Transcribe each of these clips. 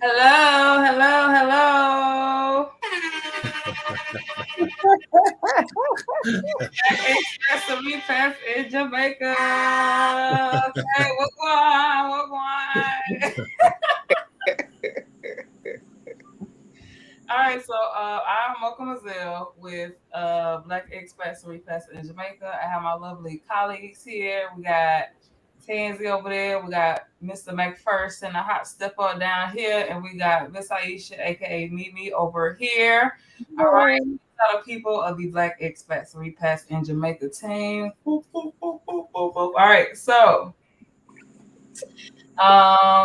Hello, hello, hello. Express to me past in Jamaica. Okay, what's going on? What's going on? All right, so I'm Mocha Mazel with Black Expats and Repats in Jamaica. I have my lovely colleagues here. We got Tansy over there. We got Mr. McPherson, a hot stepper down here, and we got Miss Aisha, aka Mimi, over here. All right, Hey. a lot of people of the Black Expats and Repats in Jamaica team. Boop, boop, boop, boop, boop, boop. All right, so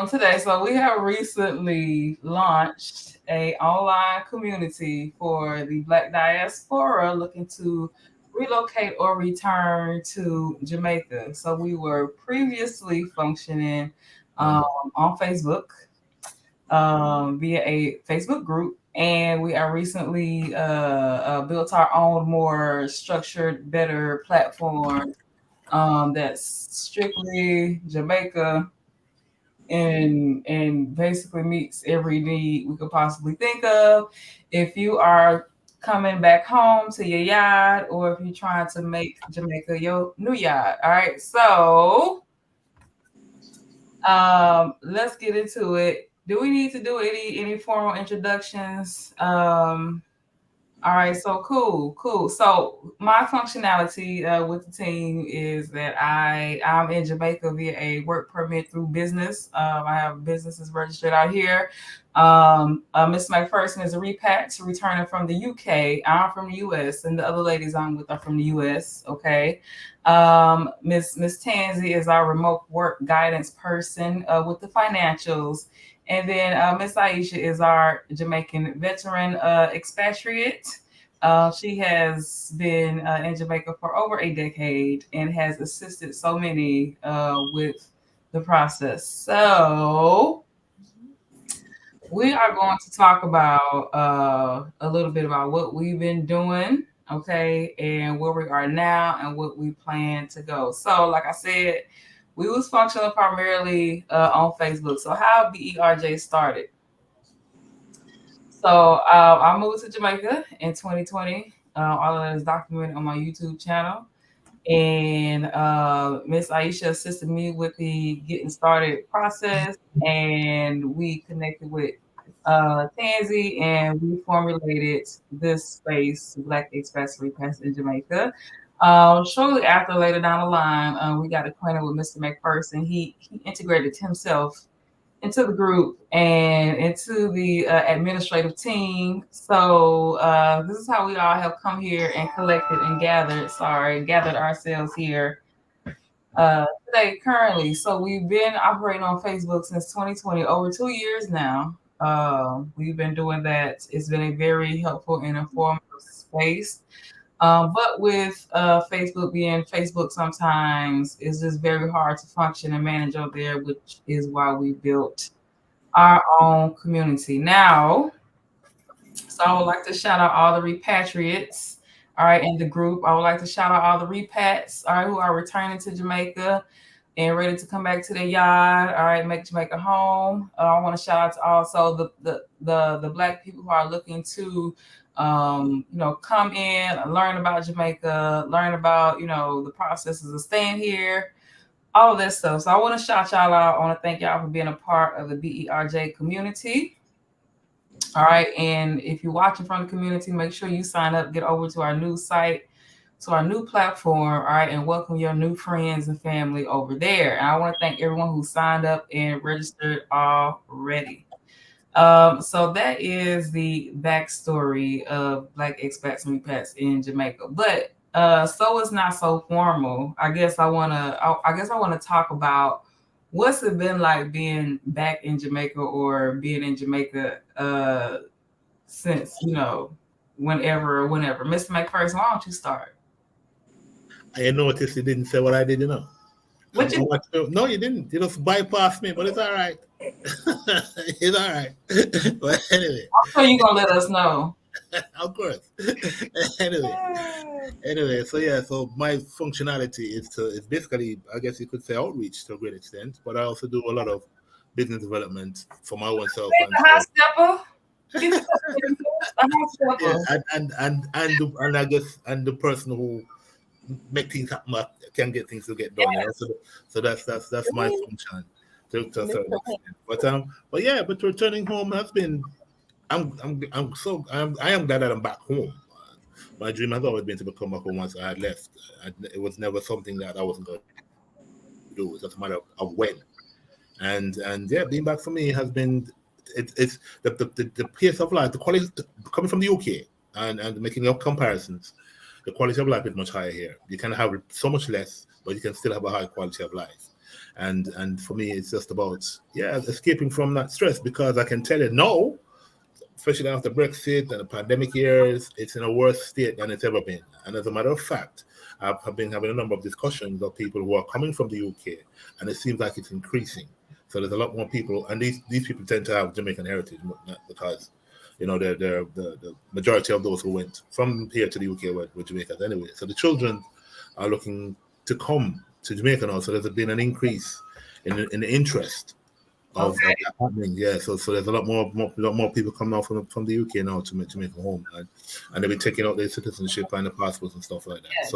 today, so we have recently launched a online community for the Black diaspora looking to relocate or return to Jamaica. So we were previously functioning um, on Facebook via a Facebook group. And we are recently built our own more structured, better platform that's strictly Jamaica and basically meets every need we could possibly think of. If you are coming back home to your yard, or if you're trying to make Jamaica your new yard. All right, so let's get into it. Do we need to do any formal introductions? All right, so cool. So my functionality with the team is that I'm in Jamaica via a work permit through business. I have businesses registered out here. Miss McPherson is a repax returning from the UK. I'm from the US, and the other ladies I'm with are from the US. Okay. Miss Tansy is our remote work guidance person with the financials. And then Miss Aisha is our Jamaican veteran expatriate. She has been in Jamaica for over a decade and has assisted so many with the process. So we are going to talk about a little bit about what we've been doing, okay, and where we are now and what we plan to go. So, like I said, we was functioning primarily on Facebook. So how BERJ started. So I moved to Jamaica in 2020. All of that is documented on my YouTube channel. And Miss Aisha assisted me with the getting started process, and we connected with Tansy, and we formulated this space, Black Express Repass in Jamaica. Shortly after, later down the line, we got acquainted with Mr. McPherson. He integrated himself into the group and into the administrative team. So this is how we all have come here and collected and gathered ourselves here today currently. So we've been operating on Facebook since 2020, over 2 years now. We've been doing that. It's been a very helpful and informative space. But with Facebook being Facebook, sometimes it's just very hard to function and manage over there, which is why we built our own community. Now, so I would like to shout out all the repatriates, all right, in the group. I would like to shout out all the repats, all right, who are returning to Jamaica and ready to come back to their yard, all right, make Jamaica home. I want to shout out to also the Black people who are looking to, come in, learn about Jamaica, learn about, the processes of staying here, all of that stuff. So I want to shout y'all out. I want to thank y'all for being a part of the BERJ community. All right. And if you're watching from the community, make sure you sign up, get over to our new site, to our new platform. All right. And welcome your new friends and family over there. And I want to thank everyone who signed up and registered already. So that is the backstory of Black expats and repats in Jamaica. But so it's not so formal. I guess I wanna talk about what's it been like being back in Jamaica or being in Jamaica since, whenever. Mr. McPherson, why don't you start? I noticed you didn't say what I did, What you No, you didn't. You just bypassed me, but it's all right. It's all right. But anyway, I'm sure you're gonna let us know. of course. anyway, so yeah, so my functionality is basically, I guess you could say, outreach to a great extent, but I also do a lot of business development for my own self, Hey, and the high so stepper. Get the high yeah, stepper. and I guess and the person who make things happen can get things to get done, you know. So that's my function to a certain extent. But yeah, but returning home has been. I am glad that I'm back home. My dream has always been to become back home once I had left. It was never something that I wasn't going to do. It's just a matter of when. And yeah, being back for me has been it's the pace of life, the quality coming from the UK and making up comparisons. The quality of life is much higher here. You can have so much less, but you can still have a high quality of life. And for me, it's just about escaping from that stress because I can tell you no, especially after Brexit and the pandemic years, it's in a worse state than it's ever been. And as a matter of fact, I've been having a number of discussions of people who are coming from the UK, and it seems like it's increasing. So there's a lot more people, and these people tend to have Jamaican heritage because, you know, the majority of those who went from here to the UK were Jamaicans anyway. So the children are looking to come to Jamaica now. So there's been an increase in the interest of Okay. that happening. Yeah, so there's a lot more people coming out from the UK now to make a home, and they've been taking out their citizenship and the passports and stuff like that. Yes.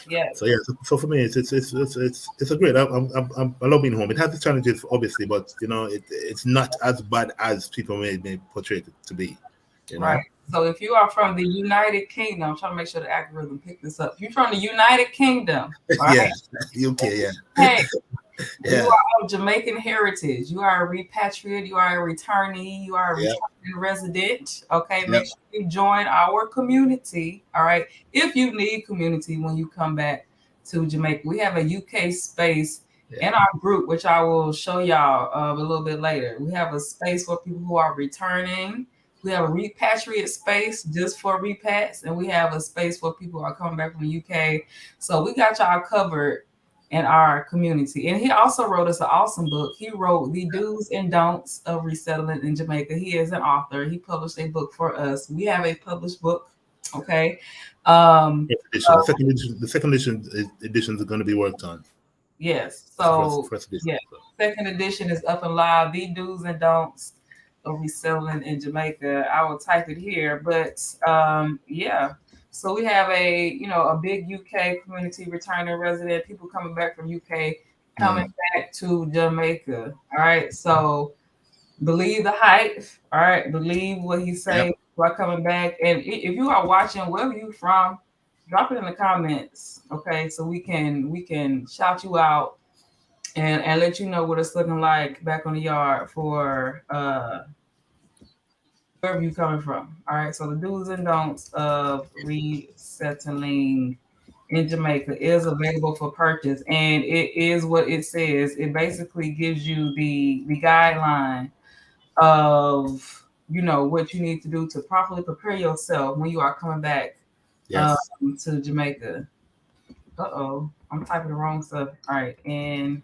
Yes. So yeah, so for me, it's a great. I love being home. It has its challenges, obviously, but you know, it's not as bad as people may portray it to be. You know. Right. So if you are from the United Kingdom, I'm trying to make sure the algorithm pick this up. If you're from the United Kingdom, right? Yeah, UK. Yeah, Hey, yeah, you are of Jamaican heritage. You are a repatriate. You are a returnee. You are a yeah, returning resident. Okay. yeah, Make sure you join our community. All right. If you need community when you come back to Jamaica, we have a UK space in yeah. our group, which I will show y'all a little bit later. We have a space for people who are returning. We have a repatriate space just for repats, and we have a space for people who are coming back from the UK. So we got y'all covered in our community. And he also wrote us an awesome book. He wrote The Do's and Don'ts of Resettling in Jamaica. He is an author. He published a book for us. We have a published book. Okay. Um, Edition. The second editions are going to be worked on. yes. That's the So first edition. yeah, So. second edition is up and live. The Do's and Don'ts of Resettling in Jamaica. I will type it here. But yeah. So we have a big UK community returning resident, people coming back from UK, coming Mm. back to Jamaica. All right. So believe the hype. All right. Believe what he Yep. say while coming back. And if you are watching, wherever you from, drop it in the comments. Okay. So we can shout you out and let you know what it's looking like back on the yard for wherever you're coming from. All right. So the do's and don'ts of resettling in Jamaica is available for purchase, and it is what it says. It basically gives you the guideline of what you need to do to properly prepare yourself when you are coming back um, Yes. to Jamaica. I'm typing the wrong stuff. All right, in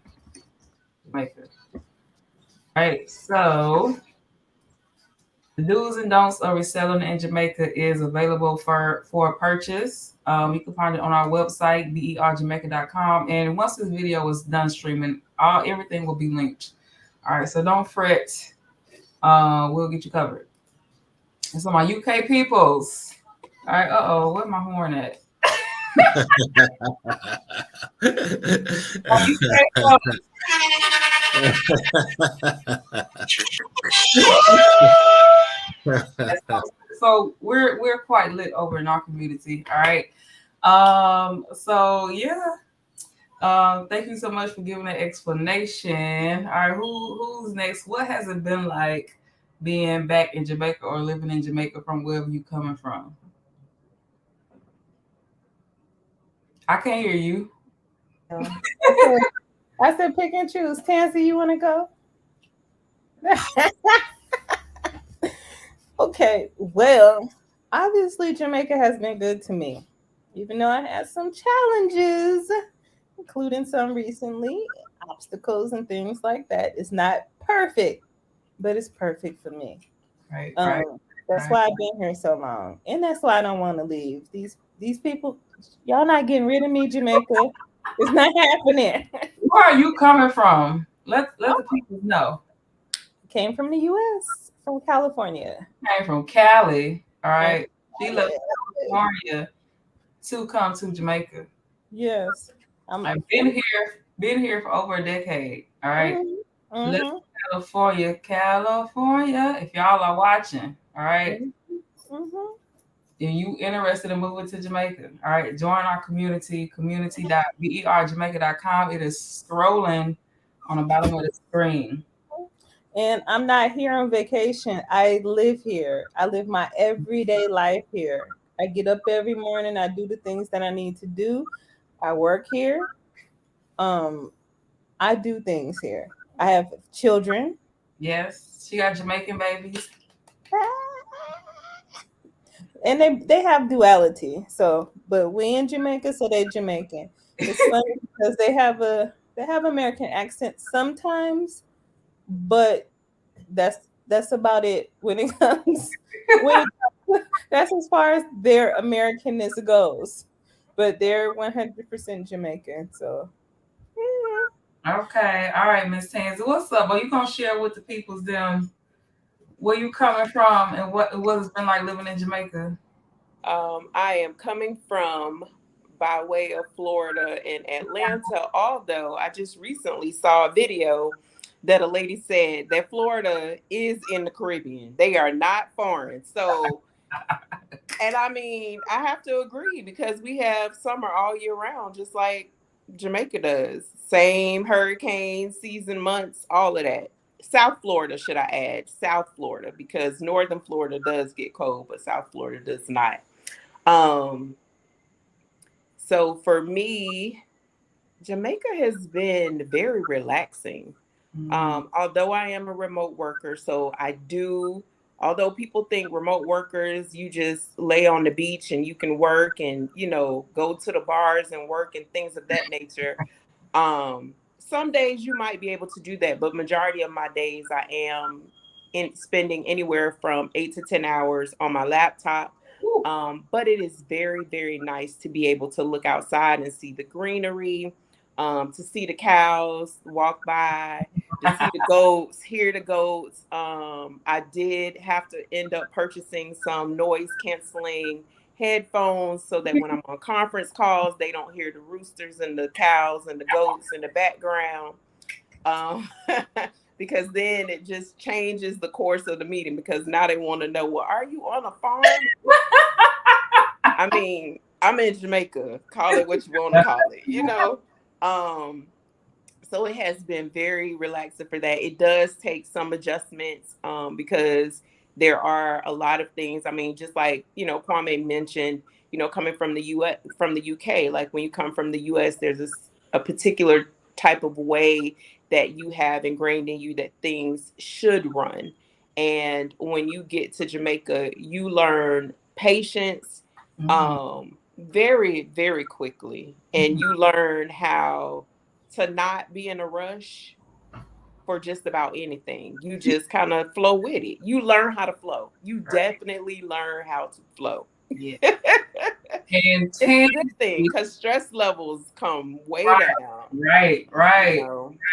Jamaica. All right, so the do's and don'ts of reselling in Jamaica is available for purchase. You can find it on our website, berjamaica.com. And once this video is done streaming, everything will be linked. All right, so don't fret. We'll get you covered. And so my UK peoples. All right, where's my horn at? My UK folks. So we're quite lit over in our community. All right. So yeah. Thank you so much for giving an explanation. All right, who's next? What has it been like being back in Jamaica or living in Jamaica from wherever you coming from? I can't hear you. I said pick and choose. Tansy, you want to go? Okay, well, obviously Jamaica has been good to me, even though I had some challenges, including some recently, obstacles and things like that. It's not perfect, but it's perfect for me. Right, That's why I've been here so long, and that's why I don't want to leave. These people, y'all not getting rid of me, Jamaica. It's not happening. Where are you coming from? Let the people know. came from the U.S., from California. Came from Cali. All From right. She left Cali. California to come to Jamaica. Yes. I'm. I've been here for over a decade. All right. Mhm, Left mhm, California, California. If y'all are watching, all right, mhm, mhm. and you interested in moving to Jamaica, all right, join our community, community.berjamaica.com. It is scrolling on the bottom of the screen. And I'm not here on vacation. I live here. I live my everyday life here. I get up every morning. I do the things that I need to do. I work here. Um, I do things here. I have children. Yes, she got Jamaican babies. And they have duality. So, but we in Jamaica, so they Jamaican. It's funny because they have American accent sometimes, but that's about it when it comes when it that's as far as their Americanness goes. But they're 100% Jamaican. So, mhm. Okay, all right, Miss Tansy, what's up? Are you gonna share with the peoples them where you coming from and what it's been like living in Jamaica? I am coming from by way of Florida and Atlanta, although I just recently saw a video that a lady said that Florida is in the Caribbean. They are not foreign. So, and I mean, I have to agree because we have summer all year round, just like Jamaica does. Same hurricane season months, all of that. South Florida, should I add? South Florida, because northern Florida does get cold, but South Florida does not. Um, so for me, Jamaica has been very relaxing. Mm, Although I am a remote worker, so I do, although people think remote workers, you just lay on the beach and you can work and, go to the bars and work and things of that nature. Some days you might be able to do that, but majority of my days I am in spending anywhere from 8 to 10 hours on my laptop. whew. But it is very, very nice to be able to look outside and see the greenery, to see the cows walk by, to see the goats, hear the goats. I did have to end up purchasing some noise canceling headphones so that when I'm on conference calls, they don't hear the roosters and the cows and the goats in the background. Um, because then it just changes the course of the meeting because now they want to know, well, are you on a farm? I mean, I'm in Jamaica. Call it what you want to call it. Um, so it has been very relaxing for that. It does take some adjustments because there are a lot of things. I mean, just like Kwame mentioned, coming from the U.S. from the UK. Like when you come from the U.S., there's a particular type of way that you have ingrained in you that things should run. And when you get to Jamaica, you learn patience Mhm, very, very quickly, and mhm. you learn how to not be in a rush for just about anything. You just kind of flow with it. You learn how to flow. You Right. definitely learn how to flow. Yeah. And It's a Tansy, good thing because stress levels come way right, down. right, right,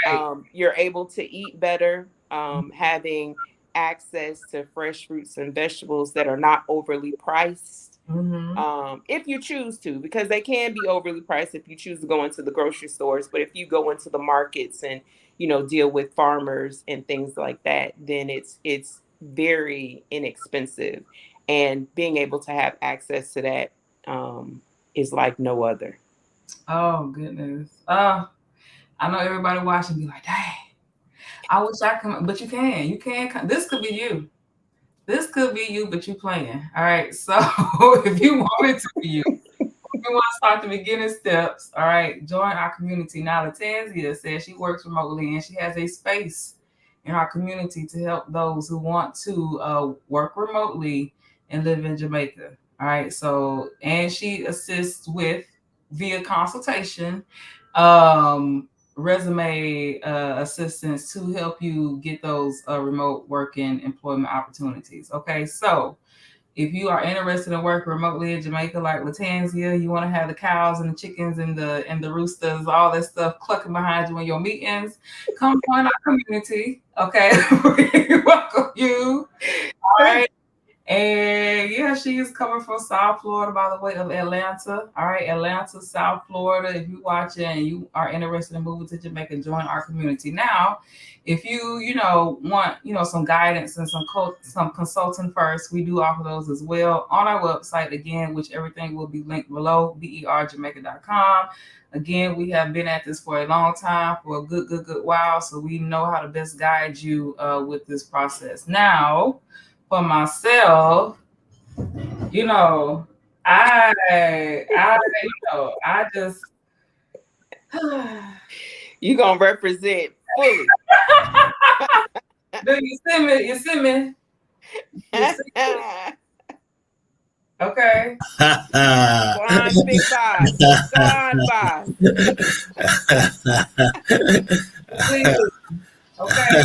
right. You're able to eat better, having access to fresh fruits and vegetables that are not overly priced, Mm-hmm. if you choose to, because they can be overly priced if you choose to go into the grocery stores. But if you go into the markets and deal with farmers and things like that, then it's very inexpensive, and being able to have access to that is like no other. Oh goodness. I know everybody watching be like, dang, I wish I could, but you can. You can come. This could be you. This could be you, but you playing. All right. So if you want it to be you, if you want to start the beginning steps, all right, join our community. Now, Latanzia says she works remotely and she has a space in our community to help those who want to work remotely and live in Jamaica. All right. So, and she assists with via consultation, um, resume assistance to help you get those remote working employment opportunities. Okay. So, If you are interested in working remotely in Jamaica, like Latanzia, you want to have the cows and the chickens and the roosters, all that stuff clucking behind you in your meetings, come join our community. Okay, we welcome you. All right. And yeah, she is coming from South Florida, by the way, of Atlanta. All right, Atlanta, South Florida. If you're watching and you are interested in moving to Jamaica, join our community. Now, if you know want some guidance and some consulting first, we do offer those as well on our website again, which everything will be linked below, berjamaica.com. Again, we have been at this for a long time, for a good while, so we know how to best guide you with this process. Now, for myself, you know, I just You gonna represent fully. do you see me? You see me? You see me? Okay. Go on, big boss. Go on, boss. See, okay.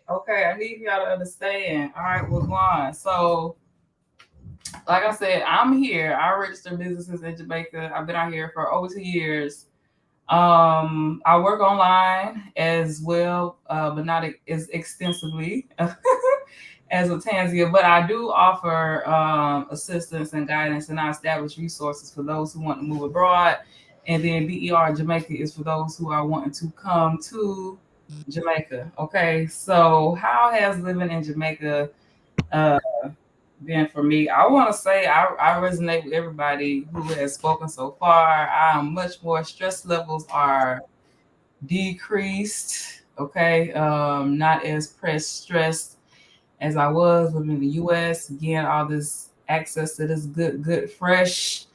Okay, I need y'all to understand. All right, we're going. So, like I said, I'm here. I register businesses in Jamaica. I've been out here for over 2 years. I work online as well, but not as extensively as with Tanzia. But I do offer assistance and guidance, and I establish resources for those who want to move abroad. And then BER Jamaica is for those who are wanting to come to Jamaica. Okay, so how has living in Jamaica uh, been for me? I want to say I resonate with everybody who has spoken so far. I'm much more stress levels are decreased. Okay, not as stressed as I was living in the U.S. Again, all this access to this good fresh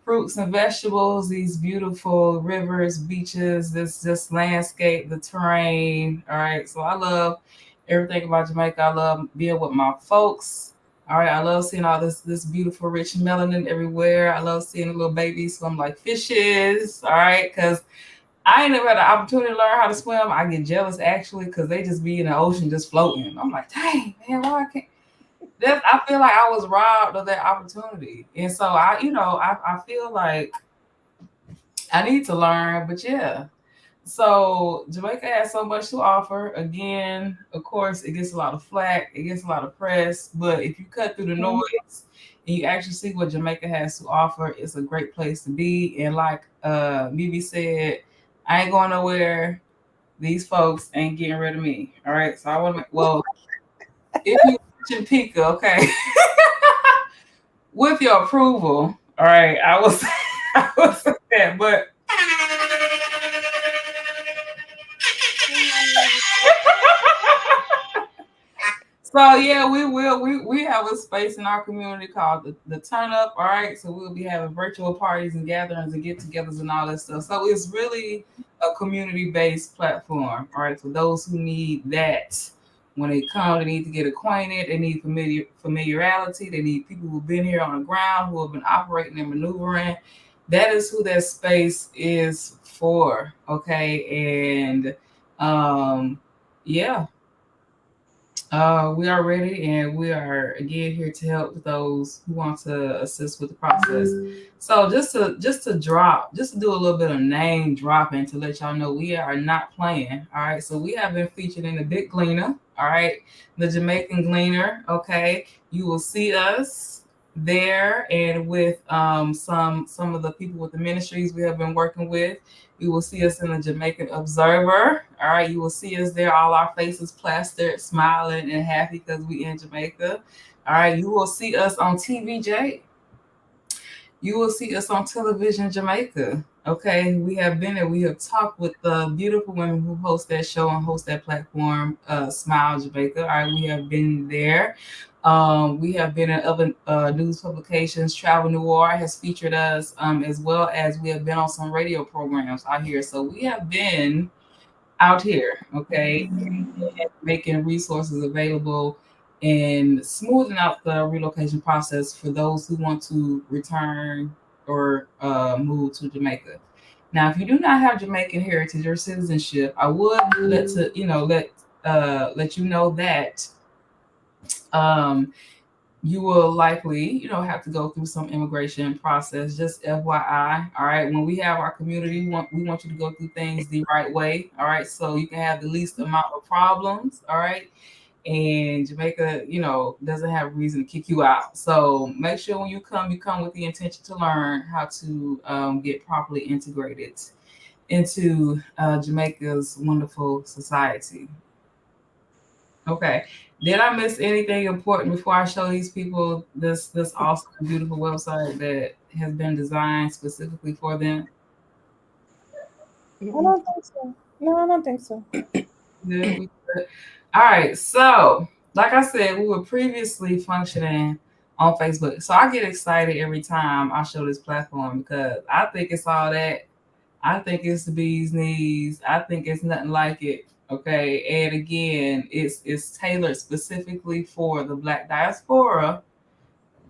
fruits and vegetables, these beautiful rivers, beaches, this landscape, the terrain. All right. So I love everything about Jamaica. I love being with my folks. All right. I love seeing all this beautiful rich melanin everywhere. I love seeing the little babies swim like fishes. All right. Because I ain't never had the opportunity to learn how to swim. I get jealous actually because they just be in the ocean just floating. I'm like, dang, man, why I can't? I feel like I was robbed of that opportunity. And so I feel like I need to learn, but yeah. So Jamaica has so much to offer. Again, of course, it gets a lot of flack, it gets a lot of press, but if you cut through the noise and you actually see what Jamaica has to offer, it's a great place to be. And like Bibi said, I ain't going nowhere. These folks ain't getting rid of me. All right. So I want to if you watching Pika, okay. With your approval, all right, I will say that, but so yeah, we have a space in our community called the Turn Up, all right. So we'll be having virtual parties and gatherings and get-togethers and all that stuff. So it's really a community-based platform, all right, for those who need that. When they come, they need to get acquainted. They need familiarity. They need people who've been here on the ground, who have been operating and maneuvering. That is who that space is for. Okay. And yeah, we are ready and we are again here to help those who want to assist with the process. So just to do a little bit of name dropping to let y'all know we are not playing. All right. So we have been featured in the Big Gleaner. All right. The Jamaican Gleaner. Okay. You will see us there and with some of the people with the ministries we have been working with. You will see us in the Jamaican Observer. All right, you will see us there, all our faces plastered, smiling and happy because we in Jamaica. All right, you will see us on TVJ. You will see us on Television Jamaica. Okay, we have been there. We have talked with the beautiful women who host that show and host that platform, Smile Jamaica. All right, we have been there. We have been in other news publications. Travel Noir has featured us, as well as we have been on some radio programs out here. So we have been out here, okay, making resources available and smoothing out the relocation process for those who want to return or move to Jamaica. Now, if you do not have Jamaican heritage or citizenship, I would let you know that Um, you will likely, have to go through some immigration process. Just FYI, all right. When we have our community, we want you to go through things the right way, all right, so you can have the least amount of problems, all right. And Jamaica, doesn't have a reason to kick you out. So make sure when you come with the intention to learn how to get properly integrated into Jamaica's wonderful society. Okay. Did I miss anything important before I show these people this awesome, beautiful website that has been designed specifically for them? I don't think so. No, I don't think so. Good. We good. All right. So, like I said, we were previously functioning on Facebook. So I get excited every time I show this platform because I think it's all that. I think it's the bee's knees. I think it's nothing like it. Okay. And again, it's tailored specifically for the Black diaspora,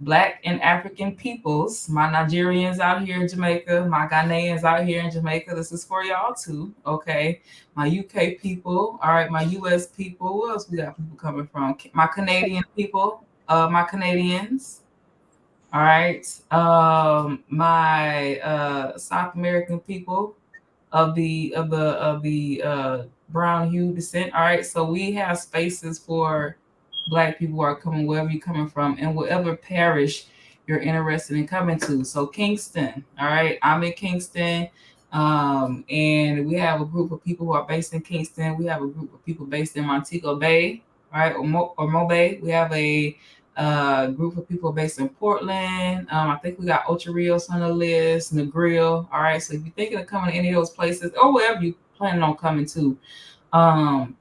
Black and African peoples, my Nigerians out here in Jamaica, my Ghanaians out here in Jamaica. This is for y'all too. Okay. My UK people. All right. My US people. Where else we got people coming from? My Canadian people. My Canadians. All right. My South American people of the brown hue descent. All right. So we have spaces for Black people who are coming wherever you're coming from and whatever parish you're interested in coming to. So Kingston. All right. I'm in Kingston. And we have a group of people who are based in Kingston. We have a group of people based in Montego Bay, all right, or Mo Bay. We have a group of people based in Portland. I think we got Ocho Rios on the list, Negril. All right. So if you're thinking of coming to any of those places or wherever you planning on coming to,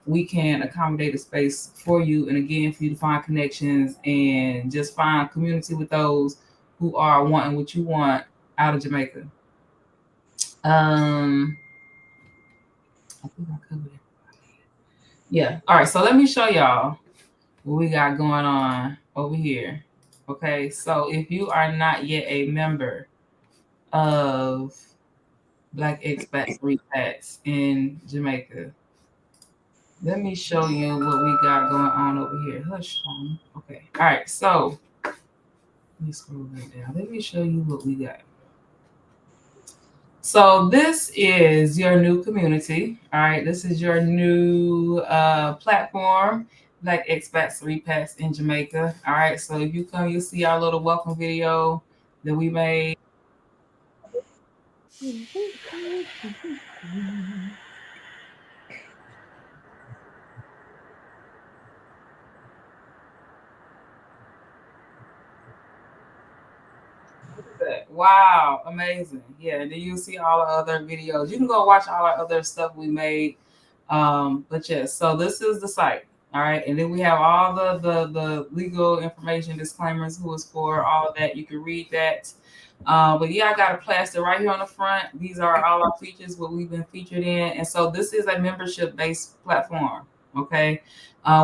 we can accommodate a space for you. And again, for you to find connections and just find community with those who are wanting what you want out of Jamaica. I think I covered it. Yeah. All right. So let me show y'all what we got going on over here. Okay. So if you are not yet a member of Black Expat Repacks in Jamaica, let me show you what we got going on over here. Hush, Tom. Okay. All right. So let me scroll right down. Let me show you what we got. So this is your new community. All right. This is your new platform, Black Expats Repacks in Jamaica. All right. So if you come, you'll see our little welcome video that we made. Wow, amazing. Yeah, and then you'll see all the other videos. You can go watch all our other stuff we made. But yes, so this is the site. All right. And then we have all the legal information, disclaimers, who is for, all of that. You can read that. But yeah, I got a plaster right here on the front. These are all our features, what we've been featured in. And so this is a membership-based platform. Okay.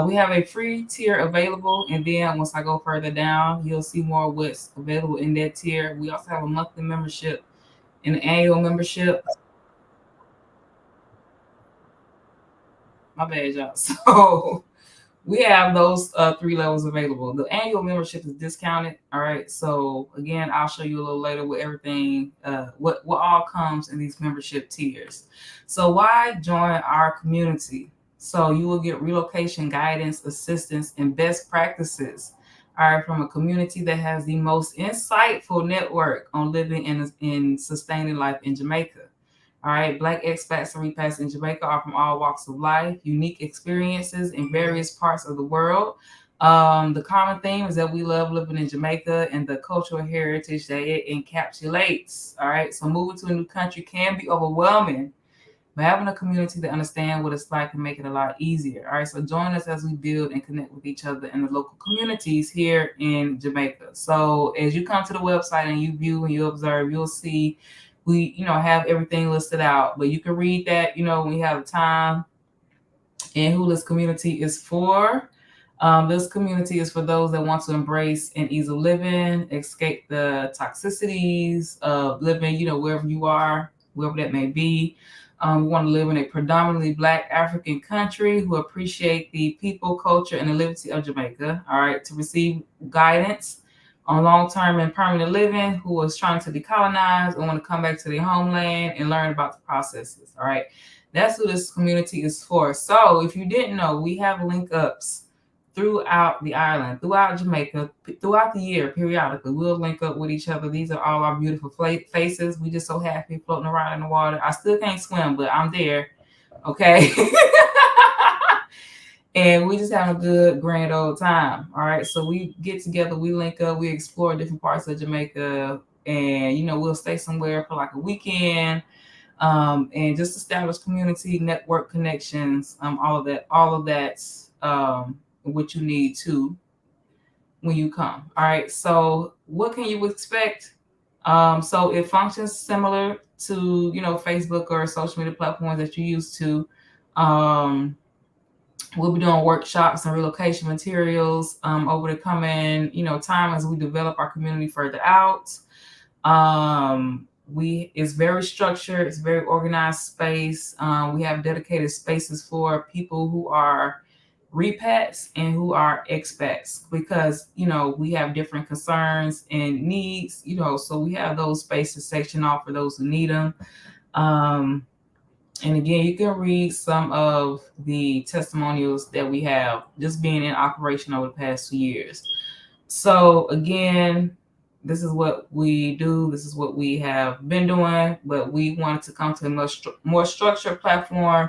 We have a free tier available, and then once I go further down, you'll see more what's available in that tier. We also have a monthly membership and an annual membership. My bad, y'all. So we have those 3 levels available. The annual membership is discounted. All right. So again, I'll show you a little later what everything, what all comes in these membership tiers. So why join our community? So you will get relocation guidance, assistance, and best practices. All right, from a community that has the most insightful network on living in sustaining life in Jamaica. All right, Black expats and repats in Jamaica are from all walks of life, unique experiences in various parts of the world. The common theme is that we love living in Jamaica and the cultural heritage that it encapsulates. All right, so moving to a new country can be overwhelming, but having a community that understand what it's like can make it a lot easier. All right, so join us as we build and connect with each other in the local communities here in Jamaica. So as you come to the website and you view and you observe, you'll see we, have everything listed out, but you can read that, when you have the time. And who this community is for. This community is for those that want to embrace an ease of living, escape the toxicities of living, wherever you are, wherever that may be. We want to live in a predominantly Black African country who appreciate the people, culture, and the liberty of Jamaica. All right, to receive guidance on long-term and permanent living, who is trying to decolonize and want to come back to their homeland and learn about the processes. All right, that's who this community is for. So if you didn't know, we have link ups throughout the island, throughout Jamaica, throughout the year, periodically. We'll link up with each other. These are all our beautiful faces. We just so happy floating around in the water. I still can't swim, but I'm there. Okay. And we just have a good grand old time. All right. So we get together, we link up, we explore different parts of Jamaica, and we'll stay somewhere for like a weekend. And just establish community, network connections, all of that's what you need to when you come. All right. So what can you expect? So it functions similar to Facebook or social media platforms that you're used to. We'll be doing workshops and relocation materials over the coming time as we develop our community further out. It's very structured, it's very organized space. We have dedicated spaces for people who are repats and who are expats, because we have different concerns and needs, so we have those spaces sectioned off for those who need them. And again, you can read some of the testimonials that we have just being in operation over the past 2 years. So again, this is what we do. This is what we have been doing, but we wanted to come to a much more structured platform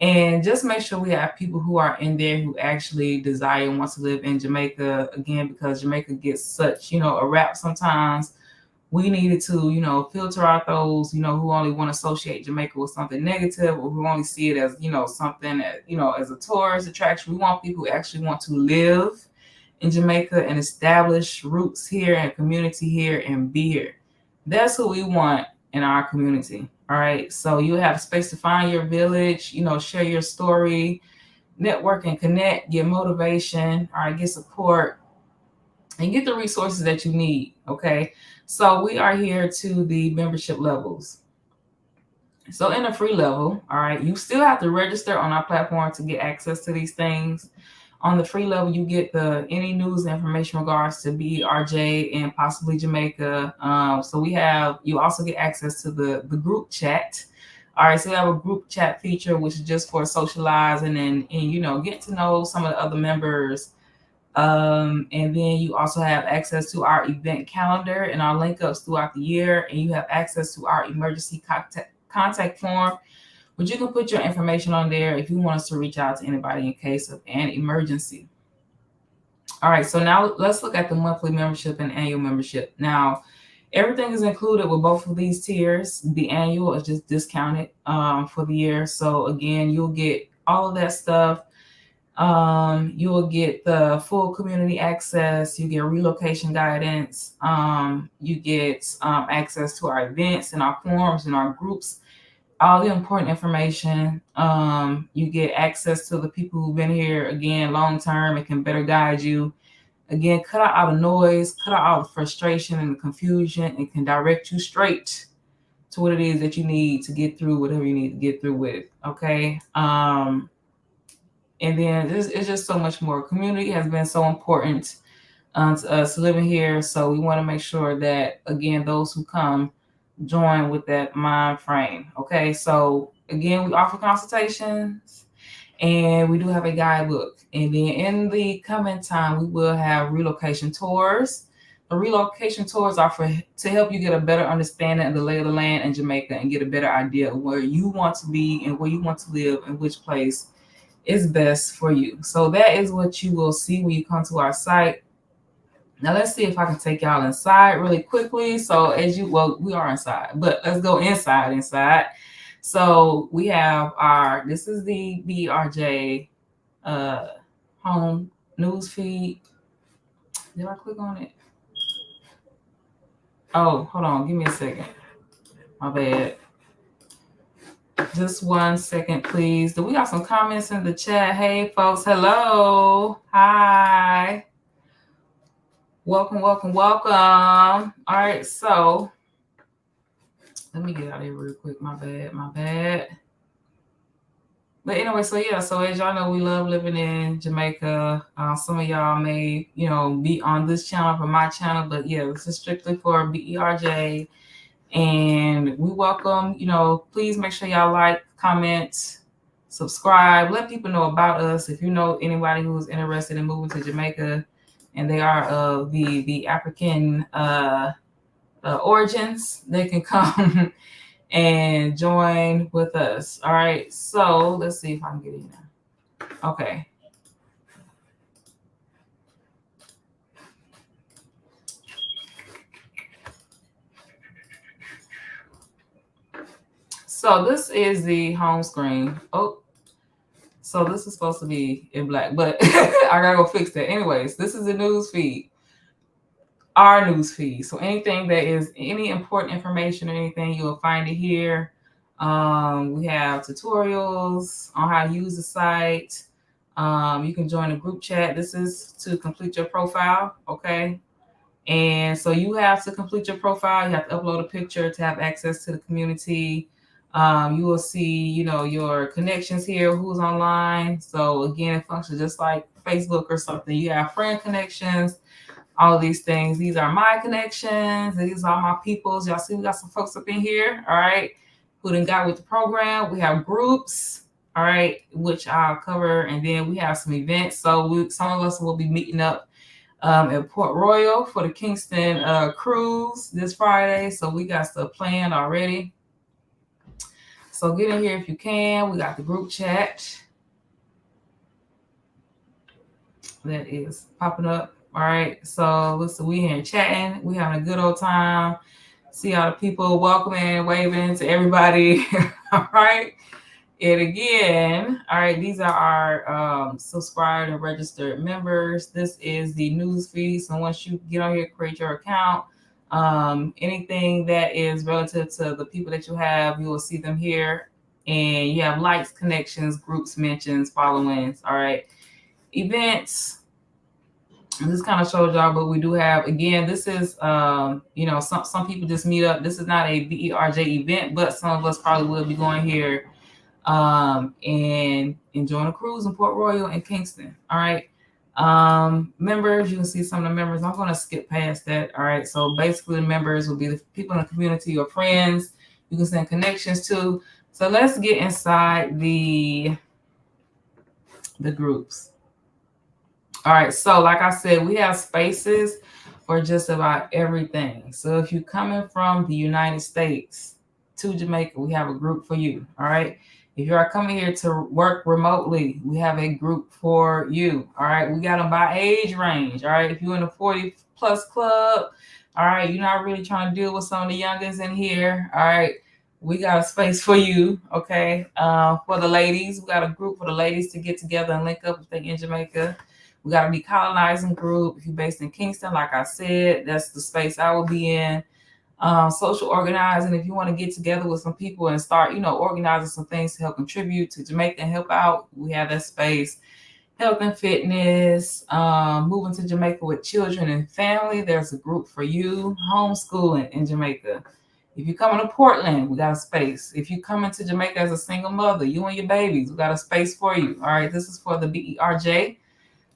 and just make sure we have people who are in there who actually desire and want to live in Jamaica, again, because Jamaica gets such, a rap sometimes. We needed to, filter out those, who only want to associate Jamaica with something negative, or who only see it as, something that, as a tourist attraction. We want people who actually want to live in Jamaica and establish roots here and community here and be here. That's who we want in our community. All right. So you have space to find your village, share your story, network and connect, get motivation, all right, get support, and get the resources that you need. Okay. So we are here to the membership levels. So in the free level, all right, you still have to register on our platform to get access to these things. On the free level, you get any news and information regards to BRJ and possibly Jamaica. So you also get access to the group chat. All right, so we have a group chat feature, which is just for socializing and getting to know some of the other members. And then you also have access to our event calendar and our link ups throughout the year. And you have access to our emergency contact form, but you can put your information on there if you want us to reach out to anybody in case of an emergency. All right, so now let's look at the monthly membership and annual membership. Now, everything is included with both of these tiers. The annual is just discounted for the year. So again, you'll get all of that stuff. You'll get the full community access. You get relocation guidance. You get access to our events and our forums and our groups, all the important information. You get access to the people who've been here, again, long term, and can better guide you. Again, cut out all the noise, cut out all the frustration and the confusion, and can direct you straight to what it is that you need to get through whatever you need to get through with. Okay. And then it's just so much more. Community has been so important to us living here. So we want to make sure that, again, those who come join with that mind frame. Okay. So again, we offer consultations and we do have a guidebook. And then in the coming time, we will have relocation tours. The relocation tours are to help you get a better understanding of the lay of the land in Jamaica and get a better idea of where you want to be and where you want to live and which place is best for you. So that is what you will see when you come to our site. Now let's see if I can take y'all inside really quickly. So we are inside, but let's go inside. So we have this is the BRJ home news feed. Did I click on it? Oh, hold on, give me a second. My bad. Just 1 second, please. Do we got some comments in the chat? Hey, folks. Hello. Hi. Welcome. All right. So let me get out of here real quick. My bad. But anyway, so yeah, so as y'all know, we love living in Jamaica. Some of y'all may, be on this channel from my channel, but yeah, this is strictly for BERJ. And we welcome, please make sure y'all like, comment, subscribe, let people know about us. If you know anybody who's interested in moving to Jamaica and they are of the African origins, they can come and join with us. All right. So let's see if I can get in now. Okay. So this is the home screen. Oh, so this is supposed to be in black, but I gotta go fix that. Anyways, this is the news feed. Our news feed. So anything that is any important information or anything, you'll find it here. We have tutorials on how to use the site. You can join a group chat. This is to complete your profile, okay? And so you have to complete your profile. You have to upload a picture to have access to the community. You will see, your connections here, who's online. So again, it functions just like Facebook or something. You have friend connections, all of these things. These are my connections. These are my peoples. Y'all see we got some folks up in here, all right, who done got with the program. We have groups, all right, which I'll cover. And then we have some events. So some of us will be meeting up at Port Royal for the Kingston cruise this Friday. So we got stuff planned already. So get in here if you can. We got the group chat that is popping up. All right. So listen, we here chatting. We having a good old time. See all the people welcoming, waving to everybody. All right. And again, all right, these are our subscribed and registered members. This is the news feed. So once you get on here, create your account, anything that is relative to the people that you have, you will see them here. And you have likes, connections, groups, mentions, followings. All right. Events. This kind of shows y'all, but we do have, again, this is, some people just meet up. This is not a BERJ event, but some of us probably will be going here and enjoying a cruise in Port Royal and Kingston. All right. Members, you can see some of the members. I'm going to skip past that. All right. So basically, the members will be the people in the community or friends you can send connections to. So let's get inside the groups. All right. So like I said, we have spaces for just about everything. So if you're coming from the United States to Jamaica, we have a group for you. All right. If you are coming here to work remotely, we have a group for you. All right. We got them by age range. All right. If you're in the 40 plus club, all right, you're not really trying to deal with some of the youngins in here. All right. We got a space for you. Okay. For the ladies, we got a group for the ladies to get together and link up if they're in Jamaica. We got a decolonizing group. If you're based in Kingston, like I said, that's the space I will be in. Social organizing, if you want to get together with some people and start, organizing some things to help contribute to Jamaica and help out, we have that space. Health and fitness, moving to Jamaica with children and family, there's a group for you. Homeschooling in Jamaica. If you're coming to Portland, we got a space. If you're coming to Jamaica as a single mother, you and your babies, we got a space for you. All right, this is for the BERJ.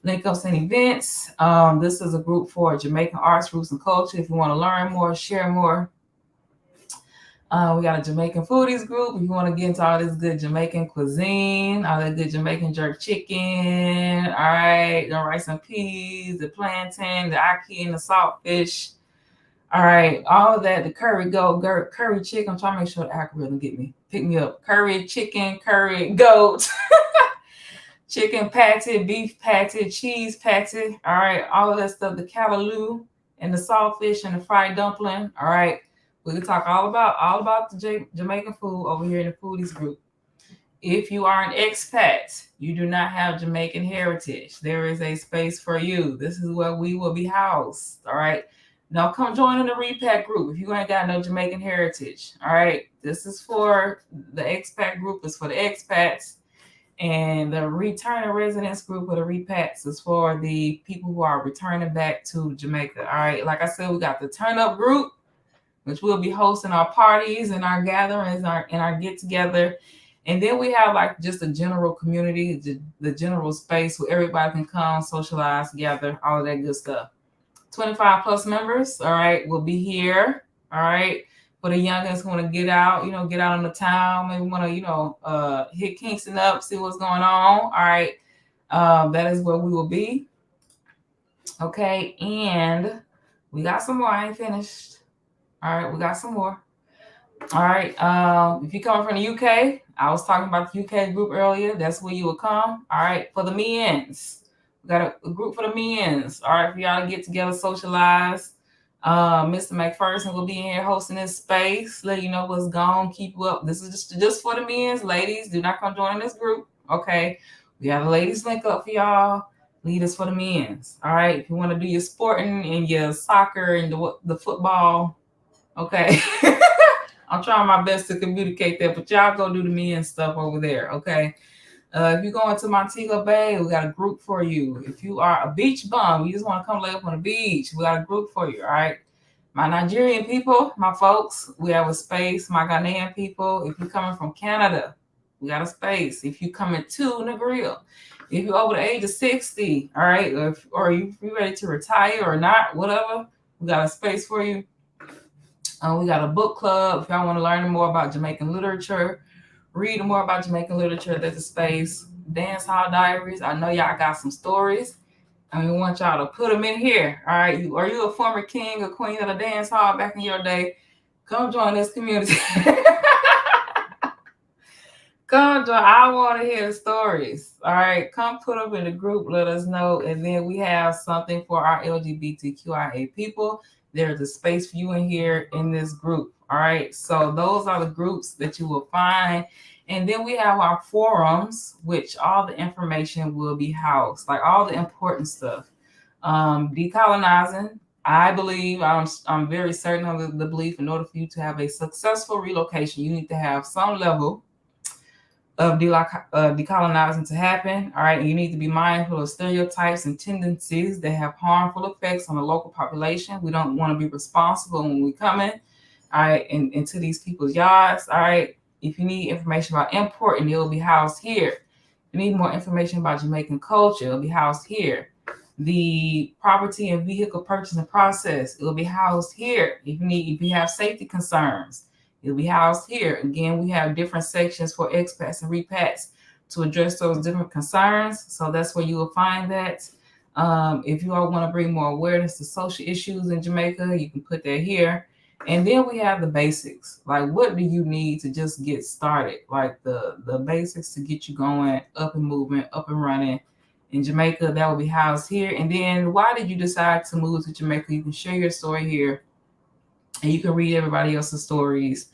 Link ups and events. This is a group for Jamaican arts, roots, and culture. If you want to learn more, share more. We got a Jamaican foodies group. If you want to get into all this good Jamaican cuisine, all that good Jamaican jerk chicken, all right, the rice and peas, the plantain, the ackee, and the saltfish. All right, all of that, the curry goat, curry chicken. I'm trying to make sure the algorithm pick me up. Curry chicken, curry goat. Chicken patty, beef patty, cheese patty. All right, all of that stuff, the callaloo and the saltfish and the fried dumpling. All right, we can talk all about the Jamaican food over here in the foodies group. If you are an expat, you do not have Jamaican heritage, there is a space for you. This is where we will be housed. All right. Now come join in the repack group if you ain't got no Jamaican heritage. All right. This is for the expat group, is for the expats. And the returning residents group, or the repats, is for the people who are returning back to Jamaica. All right. Like I said, we got the turn up group, which will be hosting our parties and our gatherings and our get together. And then we have like just a general community, the general space where everybody can come, socialize, gather, all of that good stuff. 25 plus members, all right, will be here, all right. For the youngins who want to get out, get out in the town, maybe want to, hit Kingston up, see what's going on, all right. That is where we will be, okay. And we got some more. I ain't finished. All right, we got some more. All right. If you're coming from the UK, I was talking about the UK group earlier. That's where you will come. All right. For the men's, we got a group for the men's. All right. For y'all to get together, socialize. Mr. McPherson will be in here hosting this space, let you know what's going, keep you up. This is just for the men's. Ladies, do not come join this group. Okay. We have a ladies link up for y'all. Leaders for the men's. All right. If you want to do your sporting and your soccer and the football, okay. I'm trying my best to communicate that, but y'all go do the men's stuff over there, okay? If you're going to Montego Bay, we got a group for you. If you are a beach bum, you just want to come lay up on the beach, we got a group for you, all right? My Nigerian people, my folks, we have a space. My Ghanaian people, if you're coming from Canada, we got a space. If you're coming to Negril, if you're over the age of 60, all right, or if you're ready to retire or not, whatever, we got a space for you. We got a book club. If y'all want to learn more about Jamaican literature, read more about Jamaican literature, there's a space. Dance Hall Diaries. I know y'all got some stories, and we want y'all to put them in here. All right. Are you a former king or queen of the dance hall back in your day? Come join this community. Come join. I want to hear the stories. All right. Come put them in the group. Let us know. And then we have something for our LGBTQIA people. There's a space for you in here in this group. All right. So those are the groups that you will find. And then we have our forums, which all the information will be housed, like all the important stuff. Decolonizing. I believe, I'm very certain of the belief, in order for you to have a successful relocation, you need to have some level of decolonizing to happen. All right. And you need to be mindful of stereotypes and tendencies that have harmful effects on the local population. We don't want to be responsible when we come in, all right, into these people's yards. All right. If you need information about importing, it will be housed here. If you need more information about Jamaican culture, it will be housed here. The property and vehicle purchasing process, it will be housed here. If you have safety concerns, it'll be housed here. Again, we have different sections for expats and repats to address those different concerns. So that's where you will find that. If you all want to bring more awareness to social issues in Jamaica, you can put that here. And then we have the basics. Like, what do you need to just get started? Like the basics to get you going, up and moving, up and running in Jamaica. That will be housed here. And then why did you decide to move to Jamaica? You can share your story here. And you can read everybody else's stories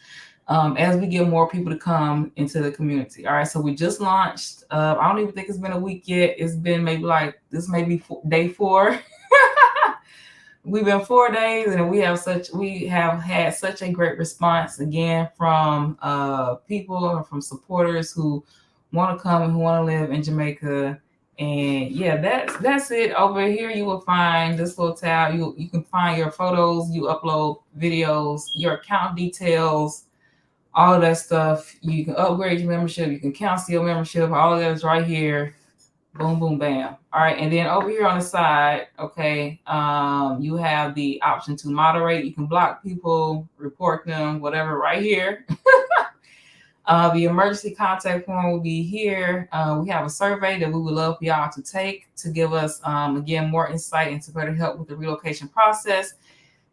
as we get more people to come into the community. All right, so we just launched. I don't even think it's been a week yet. It's been maybe day 4. We've been 4 days, and we have had such a great response again from people and from supporters who want to come and who want to live in Jamaica. And yeah, that's it. Over here, you will find this little tab. You can find your photos, you upload videos, your account details, all of that stuff. You can upgrade your membership. You can cancel your membership. All of that is right here. Boom, boom, bam. All right, and then over here on the side, okay, you have the option to moderate. You can block people, report them, whatever, right here. The emergency contact form will be here. We have a survey that we would love for y'all to take to give us, again, more insight and to better help with the relocation process.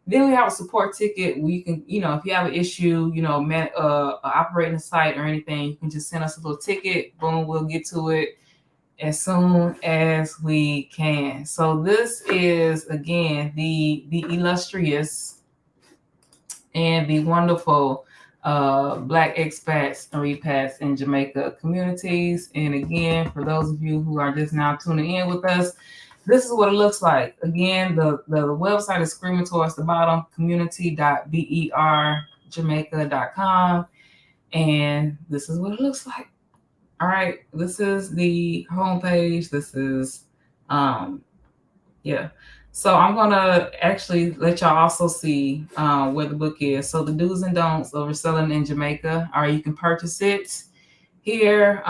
Then we have a support ticket where you can, if you have an issue, operating the site or anything, you can just send us a little ticket. Boom, we'll get to it as soon as we can. So this is, again, the illustrious and the wonderful Black expats and repats in Jamaica communities. And again, for those of you who are just now tuning in with us, this is what it looks like. Again, the website is screaming towards the bottom, community.berjamaica.com. And this is what it looks like. All right, this is the homepage. This is, yeah. So I'm gonna actually let y'all also see where the book is. So the do's and don'ts of reselling in Jamaica. All right, you can purchase it Here,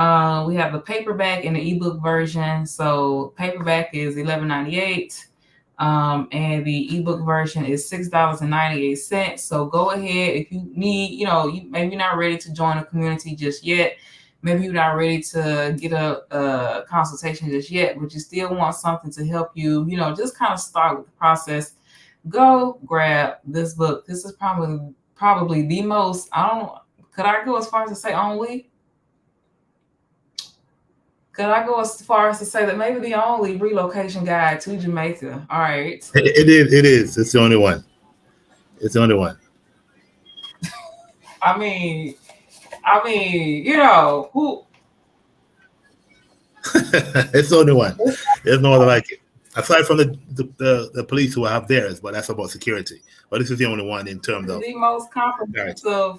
we have the paperback and the ebook version. So paperback is $11.98, and the ebook version is $6.98. So go ahead if you need, you maybe not ready to join a community just yet. Maybe you're not ready to get a consultation just yet, but you still want something to help you, just kind of start with the process. Go grab this book. This is probably the most. Could I go as far as to say only? Could I go as far as to say that maybe the only relocation guide to Jamaica? All right. It is. It is. It's the only one. It's the only one. I mean, who? It's the only one. There's no other like it. Aside from the police who have theirs, but that's about security. But this is the only one in terms of The most comprehensive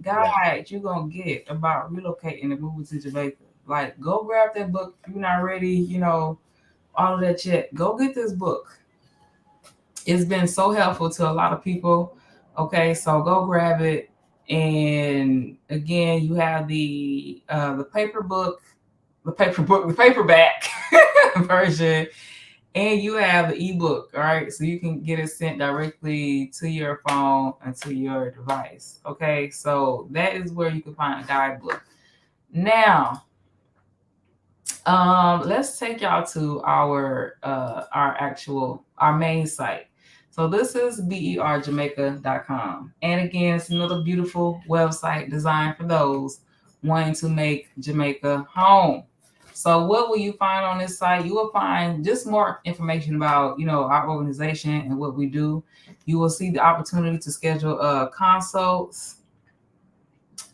guide you're gonna get about relocating and moving to Jamaica. Like, go grab that book if you're not ready, all of that yet. Go get this book. It's been so helpful to a lot of people. Okay, so go grab it. And again, you have the paperback version, and you have the ebook. All right, so you can get it sent directly to your phone and to your device. Okay, so that is where you can find a guidebook. Now, let's take y'all to our main site. So this is berjamaica.com. And again, it's another beautiful website designed for those wanting to make Jamaica home. So what will you find on this site? You will find just more information about, our organization and what we do. You will see the opportunity to schedule consults.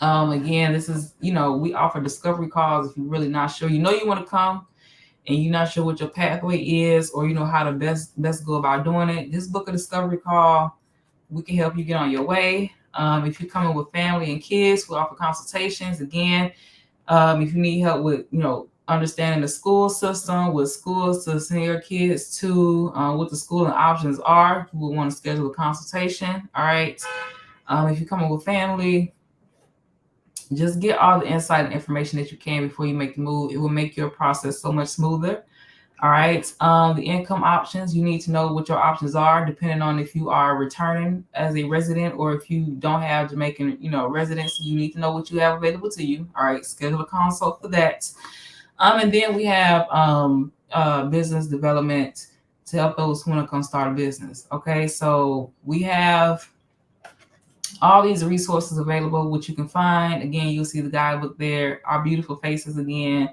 Again, this is, we offer discovery calls if you're really not sure. You want to come and you're not sure what your pathway is, or how to best go about doing it. Just book a discovery call. We can help you get on your way. If you're coming with family and kids, we offer consultations. Again, if you need help with, understanding the school system, with schools to send your kids to, what the schooling options are, we will want to schedule a consultation. All right. If you're coming with family, just get all the insight and information that you can before you make the move. It will make your process so much smoother. All right. The income options, you need to know what your options are, depending on if you are returning as a resident or if you don't have Jamaican, residency. You need to know what you have available to you. All right. Schedule a consult for that. And then we have business development to help those who want to come start a business. Okay. So we have all these resources available, which you can find. Again, you'll see the guidebook there, our beautiful faces again.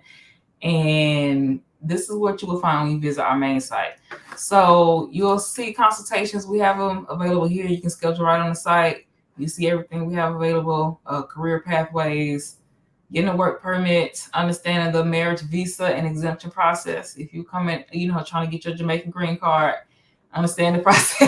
And this is what you will find when you visit our main site. So you'll see consultations. We have them available here. You can schedule right on the site. You see everything we have available, career pathways, getting a work permit, understanding the marriage visa and exemption process. If you come in, trying to get your Jamaican green card, understand the process.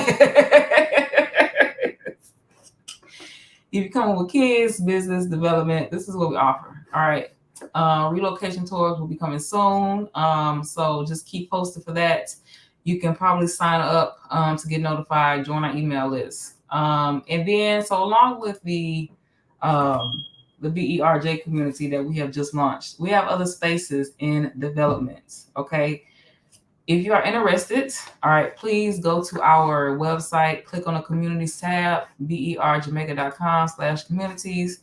If you're coming with kids, business development, this is what we offer. All right. Relocation tours will be coming soon. So just keep posted for that. You can probably sign up to get notified, join our email list. And then, so along with the BERJ community that we have just launched, we have other spaces in development. Okay. If you are interested, all right, please go to our website, click on the communities tab, berjamaica.com/communities.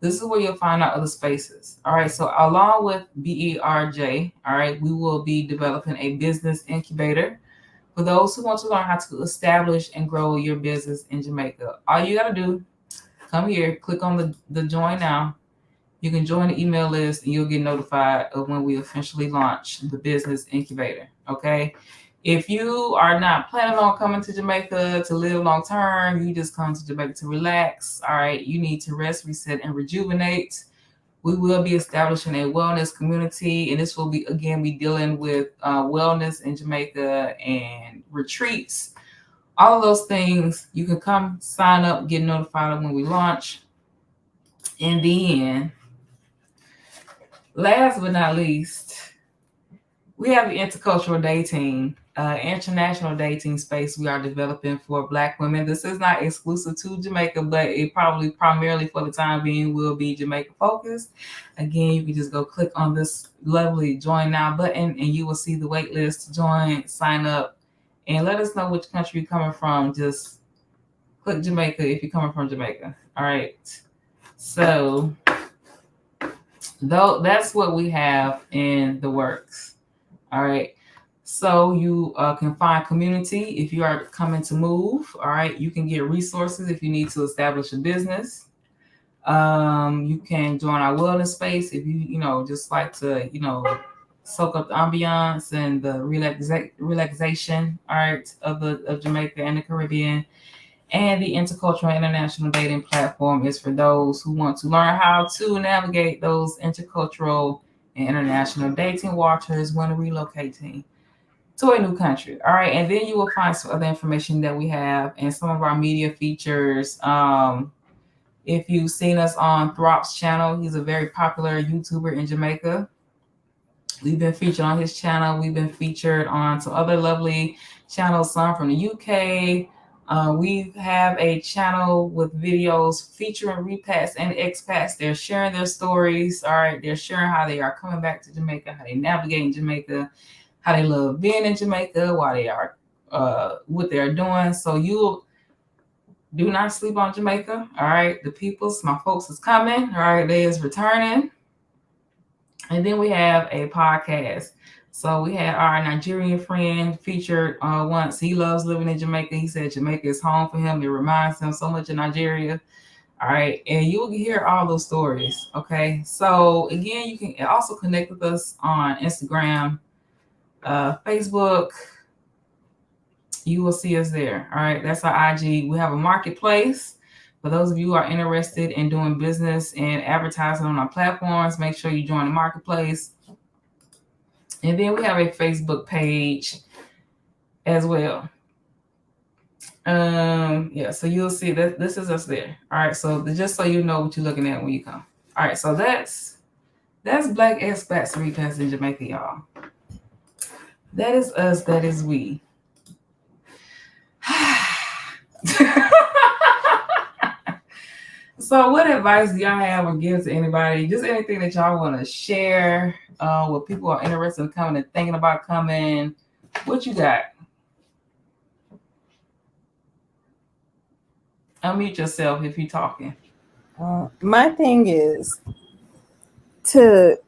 This is where you'll find out other spaces. All right, so along with BERJ, all right, we will be developing a business incubator for those who want to learn how to establish and grow your business in Jamaica. All you got to do, come here, click on the join now. You can join the email list and you'll get notified of when we officially launch the business incubator. Okay. If you are not planning on coming to Jamaica to live long term, you just come to Jamaica to relax. All right. You need to rest, reset, and rejuvenate. We will be establishing a wellness community, and this will be dealing with wellness in Jamaica and retreats. All of those things, you can come sign up, get notified of when we launch. And then, last but not least, we have the intercultural dating, international dating space we are developing for Black women. This is not exclusive to Jamaica, but it probably primarily for the time being will be Jamaica focused. Again, you can just go click on this lovely join now button and you will see the wait list to join, sign up, and let us know which country you're coming from. Just click Jamaica if you're coming from Jamaica. All right. So though that's what we have in the works. All right. So you can find community if you are coming to move. All right. You can get resources if you need to establish a business. You can join our wellness space if you just like to soak up the ambiance and the relaxation, all right, of Jamaica and the Caribbean. And the intercultural international dating platform is for those who want to learn how to navigate those intercultural and international dating waters when relocating to a new country. All right. And then you will find some other information that we have and some of our media features. If you've seen us on Throp's channel, he's a very popular YouTuber in Jamaica. We've been featured on his channel. We've been featured on some other lovely channels, some from the UK. We have a channel with videos featuring repats and expats. They're sharing their stories. All right. They're sharing how they are coming back to Jamaica, how they navigate in Jamaica, how they love being in Jamaica, why they are what they're doing. So you do not sleep on Jamaica. All right. The peoples, my folks is coming. All right. They is returning. And then we have a podcast. So we had our Nigerian friend featured once. He loves living in Jamaica. He said Jamaica is home for him. It reminds him so much of Nigeria. All right. And you will hear all those stories. Okay. So again, you can also connect with us on Instagram, Facebook. You will see us there. All right. That's our IG. We have a marketplace. For those of you who are interested in doing business and advertising on our platforms, make sure you join the marketplace. And then we have a Facebook page as well. Yeah, so you'll see that this is us there. All right, so just so you know what you're looking at when you come. All right, so that's Black Expats Repats in Jamaica, y'all. That is us. That is we. So what advice do y'all have or give to anybody? Just anything that y'all want to share, what people are interested in coming and thinking about coming. What you got? Unmute yourself if you're talking. My thing is to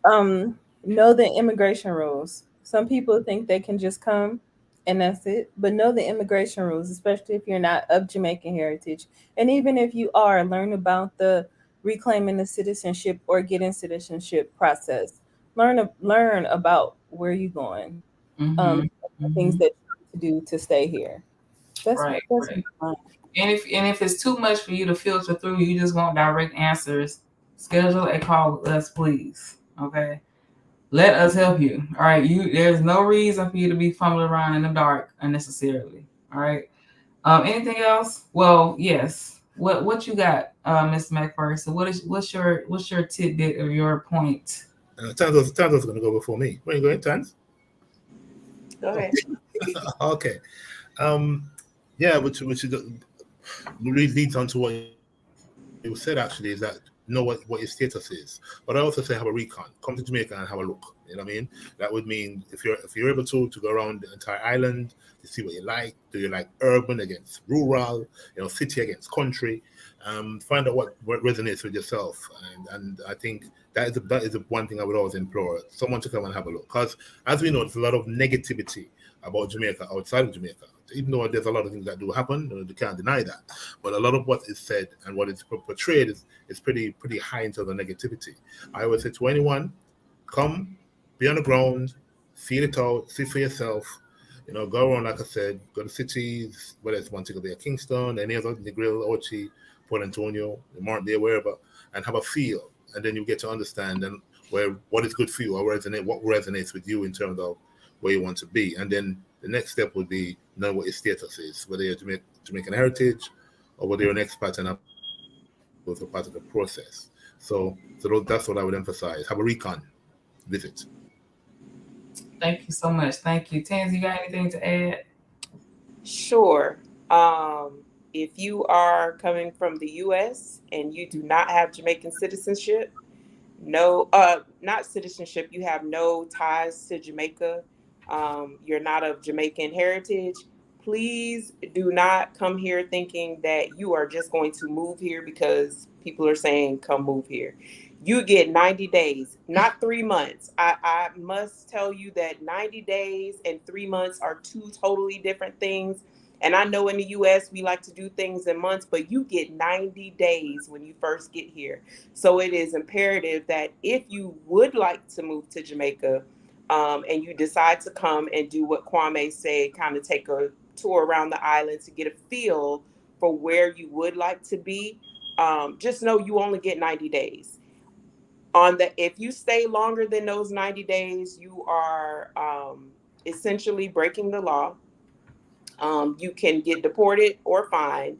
know the immigration rules. Some people think they can just come and that's it, but know the immigration rules, especially if you're not of Jamaican heritage. And even if you are, learn about the reclaiming the citizenship or getting citizenship process. Learn about where you're going, things that you have to do to stay here. That's right. fine. And if it's too much for you to filter through, you just want direct answers, schedule a call with us, please. Okay. Let us help you. All right. There's no reason for you to be fumbling around in the dark unnecessarily. All right. Anything else? Well, yes. What you got, Miss McPherson? What's your tidbit or your point? Tanzo's going to go before me. Where are you going, Tanz? Go ahead. Okay. Yeah, which really leads on to what you said, actually, is that know what your status is. But I also say have a recon. Come to Jamaica and have a look. You know what I mean? That would mean if you're able to go around the entire island to see what you like. Do you like urban against rural? City against country? Find out what resonates with yourself. And I think that is the one thing I would always implore someone to come and have a look. Because as we know, there's a lot of negativity about Jamaica outside of Jamaica. Even though there's a lot of things that do happen, you can't deny that. But a lot of what is said and what is portrayed is pretty high into the negativity. I always say to anyone, come, be on the ground, feel it out, see for yourself. Go around, like I said, go to cities, whether it's Montego Bay or Kingston, any other, Negril, Ochi, Port Antonio, Mont Day, wherever, and have a feel. And then you get to understand what is good for you or what resonates with you in terms of where you want to be. And then the next step would be know what your status is, whether you're Jamaican heritage or whether you're an expat and a part of the process. So that's what I would emphasize. Have a recon visit. Thank you so much. Thank you. Tans, you got anything to add? Sure. If you are coming from the US and you do not have Jamaican citizenship, no, not citizenship, you have no ties to Jamaica, you're not of Jamaican heritage, please do not come here thinking that you are just going to move here because people are saying come move here. You get 90 days, not 3 months. I must tell you that 90 days and 3 months are two totally different things. And I know in the US we like to do things in months, but you get 90 days when you first get here. So it is imperative that if you would like to move to Jamaica, and you decide to come and do what Kwame said, kind of take a tour around the island to get a feel for where you would like to be, just know you only get 90 days. If you stay longer than those 90 days, you are essentially breaking the law. You can get deported or fined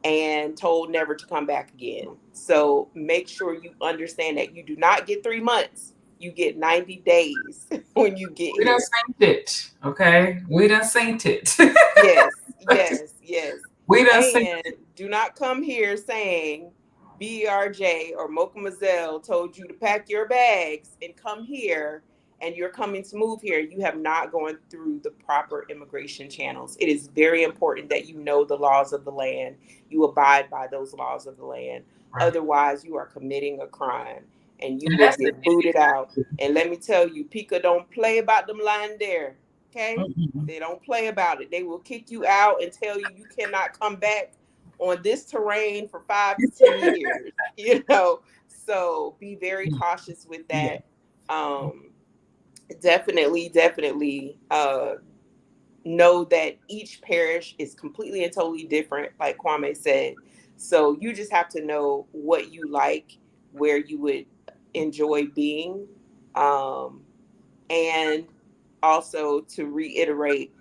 and told never to come back again. So make sure you understand that you do not get 3 months. You get 90 days when you get We done here. synced it. Okay. We done synced it. Yes, yes, yes. We done synced And do not come here saying BRJ or Mocha Mazel told you to pack your bags and come here and you're coming to move here. You have not gone through the proper immigration channels. It is very important that you know the laws of the land. You abide by those laws of the land. right. Otherwise, you are committing a crime and you And will that's the get booted out. And let me tell you, Pika don't play about them land there. Okay? mm-mm. They don't play about it. They will kick you out and tell you you cannot come back on this terrain for 5 to 10 years. You know, so be very cautious with Yeah. that. Definitely, know that each parish is completely and totally different, like Kwame said. So you just have to know what you like, where you would enjoy being, um, and also to reiterate,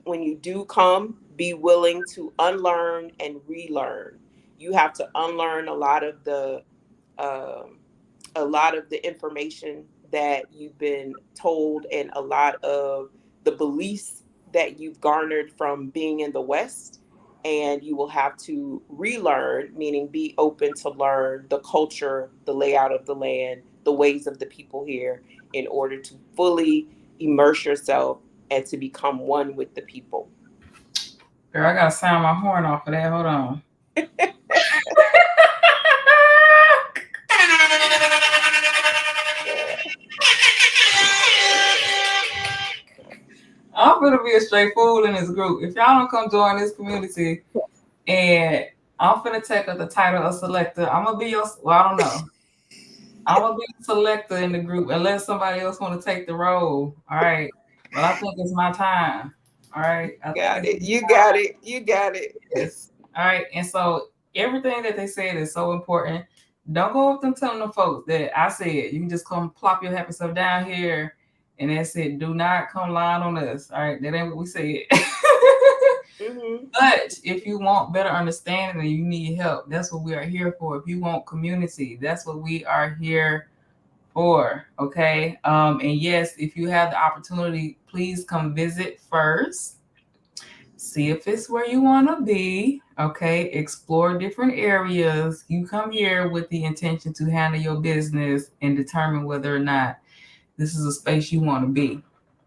when you do come, be willing to unlearn and relearn. You have to unlearn um, a lot of the information that you've been told and a lot of the beliefs that you've garnered from being in the West. And you will have to relearn, meaning be open to learn the culture, the layout of the land, the ways of the people here, in order to fully immerse yourself and to become one with the people. Girl, I gotta sound my horn off of that. Hold on. I'm gonna be a straight fool in this group. If y'all don't come join this community, and I'm finna take up the title of selector, I'm gonna be your. Well, I don't know. I'm gonna be the selector in the group unless somebody else want to take the role. All right, but I think it's my time. All right, I think Got it's it. You got it. You got it. yes. All right, and so everything that they said is so important. Don't go up them telling them folks that I said you can just come plop your happy stuff down here, and that's it. Do not come lying on us. All right, that ain't what we said. Mm-hmm. But if you want better understanding and you need help, that's what we are here for. If you want community, that's what we are here for. Okay. And yes, if you have the opportunity, please come visit first. See if it's where you want to be. Okay. Explore different areas. You come here with the intention to handle your business and determine whether or not this is a space you want to be.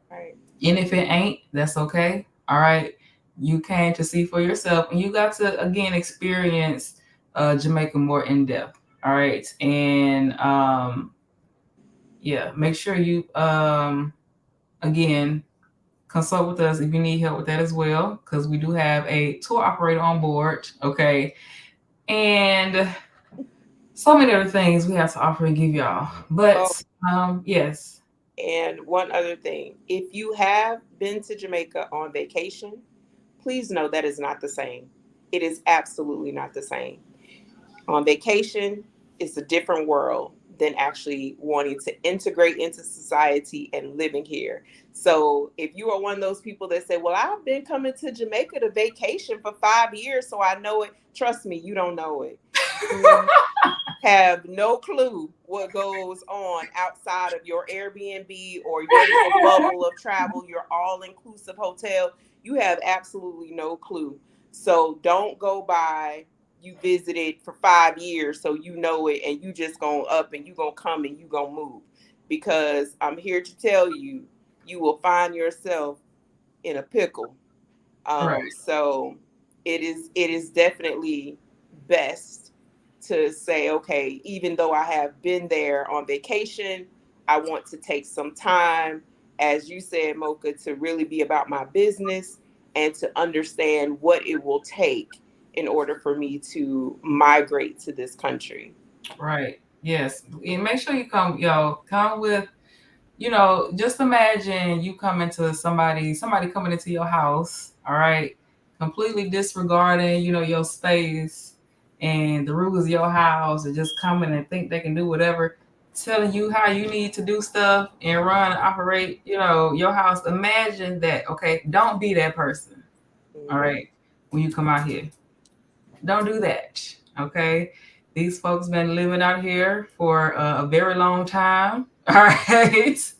Right. And if it ain't, that's okay. All right. You came to see for yourself and you got to again experience Jamaica more in depth. All right. And yeah, make sure you again consult with us if you need help with that as well, because we do have a tour operator on board. Okay. And so many other things we have to offer and give y'all. But Oh, yes. and one other thing. If you have been to Jamaica on vacation, please know that is not the same. It is absolutely not the same. On vacation, it's a different world than actually wanting to integrate into society and living here. So if you are one of those people that say, well, I've been coming to Jamaica to vacation for 5 years, so I know it, trust me, you don't know it. Mhm. Have no clue what goes on outside of your Airbnb or your little bubble of travel, your all inclusive hotel. You have absolutely no clue. So don't go by you visited for 5 years so you know it and you just gonna up and you gonna come and you gonna move. Because I'm here to tell you, you will find yourself in a pickle. Right. So it is definitely best to say, okay, even though I have been there on vacation, I want to take some time, as you said, Mocha, to really be about my business and to understand what it will take in order for me to migrate to this country. Right. Yes. And make sure you come with, just imagine you come into somebody coming into your house, all right, completely disregarding, your space and the rules of your house, and just coming and think they can do whatever, telling you how you need to do stuff and run and operate, your house. Imagine that. Okay. Don't be that person. All Mhm. right. When you come out here, don't do that. Okay. These folks been living out here for a very long time. All right.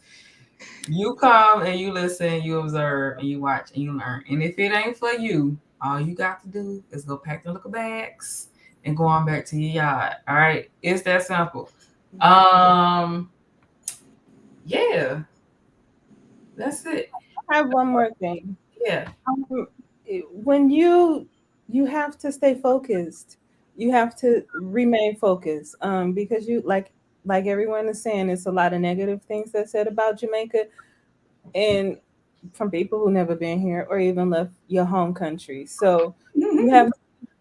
You come and you listen, you observe, and you watch and you learn. And if it ain't for you, all you got to do is go pack the little bags and go on back to your yard. All right. It's that simple. Um, yeah, that's it. I have one more thing. Yeah. Um, when you have to stay focused, you have to remain focused, because you like everyone is saying, it's a lot of negative things that said about Jamaica, and from people who never been here or even left your home country. So you have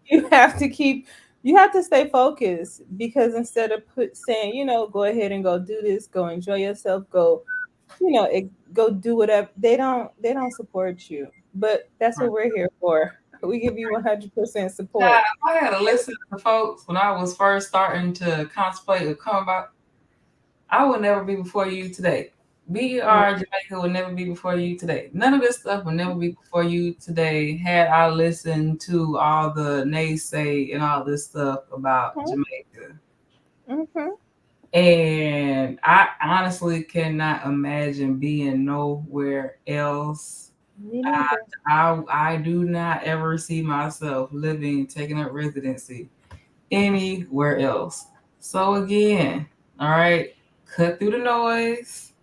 you have to keep you have to stay focused, because instead of saying, go ahead and go do this, go enjoy yourself, go, go do whatever, they don't support you. But that's what we're here for. We give you 100% Child, support. I had to listen to folks when I was first starting to contemplate or come about. I will never be before you today. Mm, BR Jamaica will never be before you today. None of this stuff will never be before you today had I listened to all the naysay and all this stuff about Jamaica. mhm. And I honestly cannot imagine being nowhere else. Me neither. I do not ever see myself living, taking up residency anywhere else. So again, all right, cut through the noise.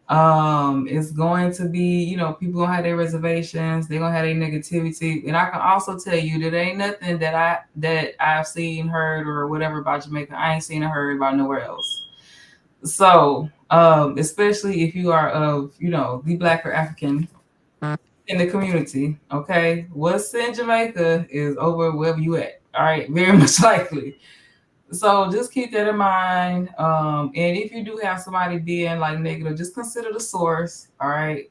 It's going to be, people gonna have their reservations, they're gonna have their negativity. And I can also tell you that ain't nothing that I've seen, heard, or whatever about Jamaica. I ain't seen or heard about nowhere else. So, especially if you are of, the Black or African in the community, okay, what's in Jamaica is over wherever you at. All right, very much likely. So just keep that in mind. And if you do have somebody being like negative, just consider the source. All right.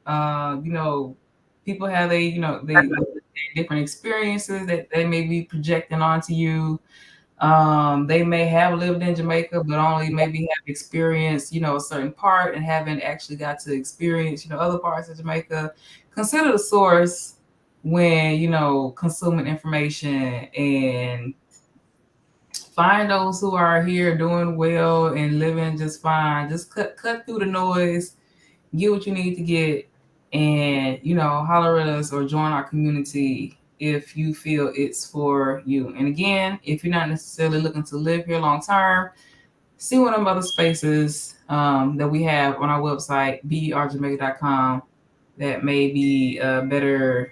People have they different experiences that they may be projecting onto you. They may have lived in Jamaica, but only maybe have experienced, a certain part and haven't actually got to experience, other parts of Jamaica. Consider the source when, consuming information, and find those who are here doing well and living just fine. Just cut through the noise, get what you need to get, and holler at us or join our community if you feel it's for you. And again, if you're not necessarily looking to live here long term, see one of them other spaces that we have on our website, berjamaica.com, that may be better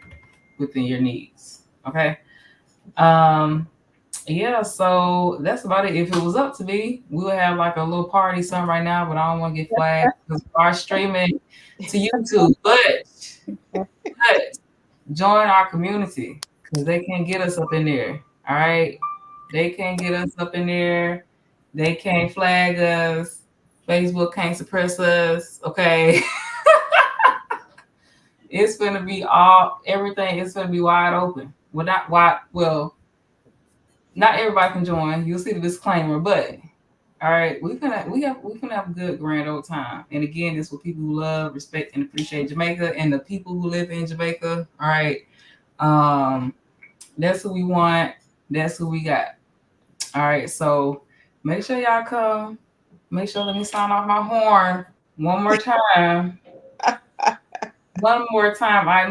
within your needs. Okay. Um, yeah, so that's about it. If it was up to me, we would have like a little party something right now, but I don't want to get flagged because we are streaming to YouTube. But join our community because they can't get us up in there. All right. They can't get us up in there. They can't flag us. Facebook can't suppress us. Okay. It's gonna be everything is gonna be wide open. Well, not wide, well, not everybody can join. You'll see the disclaimer, but all right, we can have a good grand old time. And again, it's for people who love, respect, and appreciate Jamaica and the people who live in Jamaica. All right, that's who we want. That's who we got. All right, so make sure y'all come. Make sure let me sound off my horn one more time. One more time. I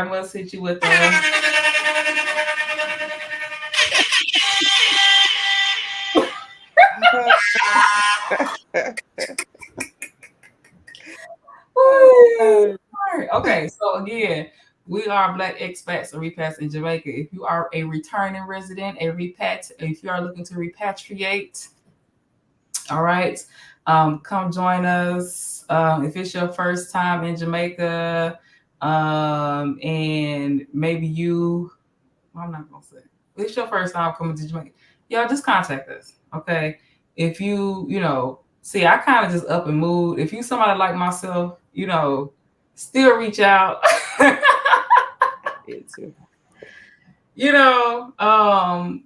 must hit you with the Woo! Okay, so again, we are Black expats and repats in Jamaica. If you are a returning resident, if you are looking to repatriate, all right, come join us. If it's your first time in Jamaica, and maybe I'm not gonna say if it's your first time coming to Jamaica, y'all just contact us, okay? If see, I kind of just up and move. If you somebody like myself, still reach out. It too.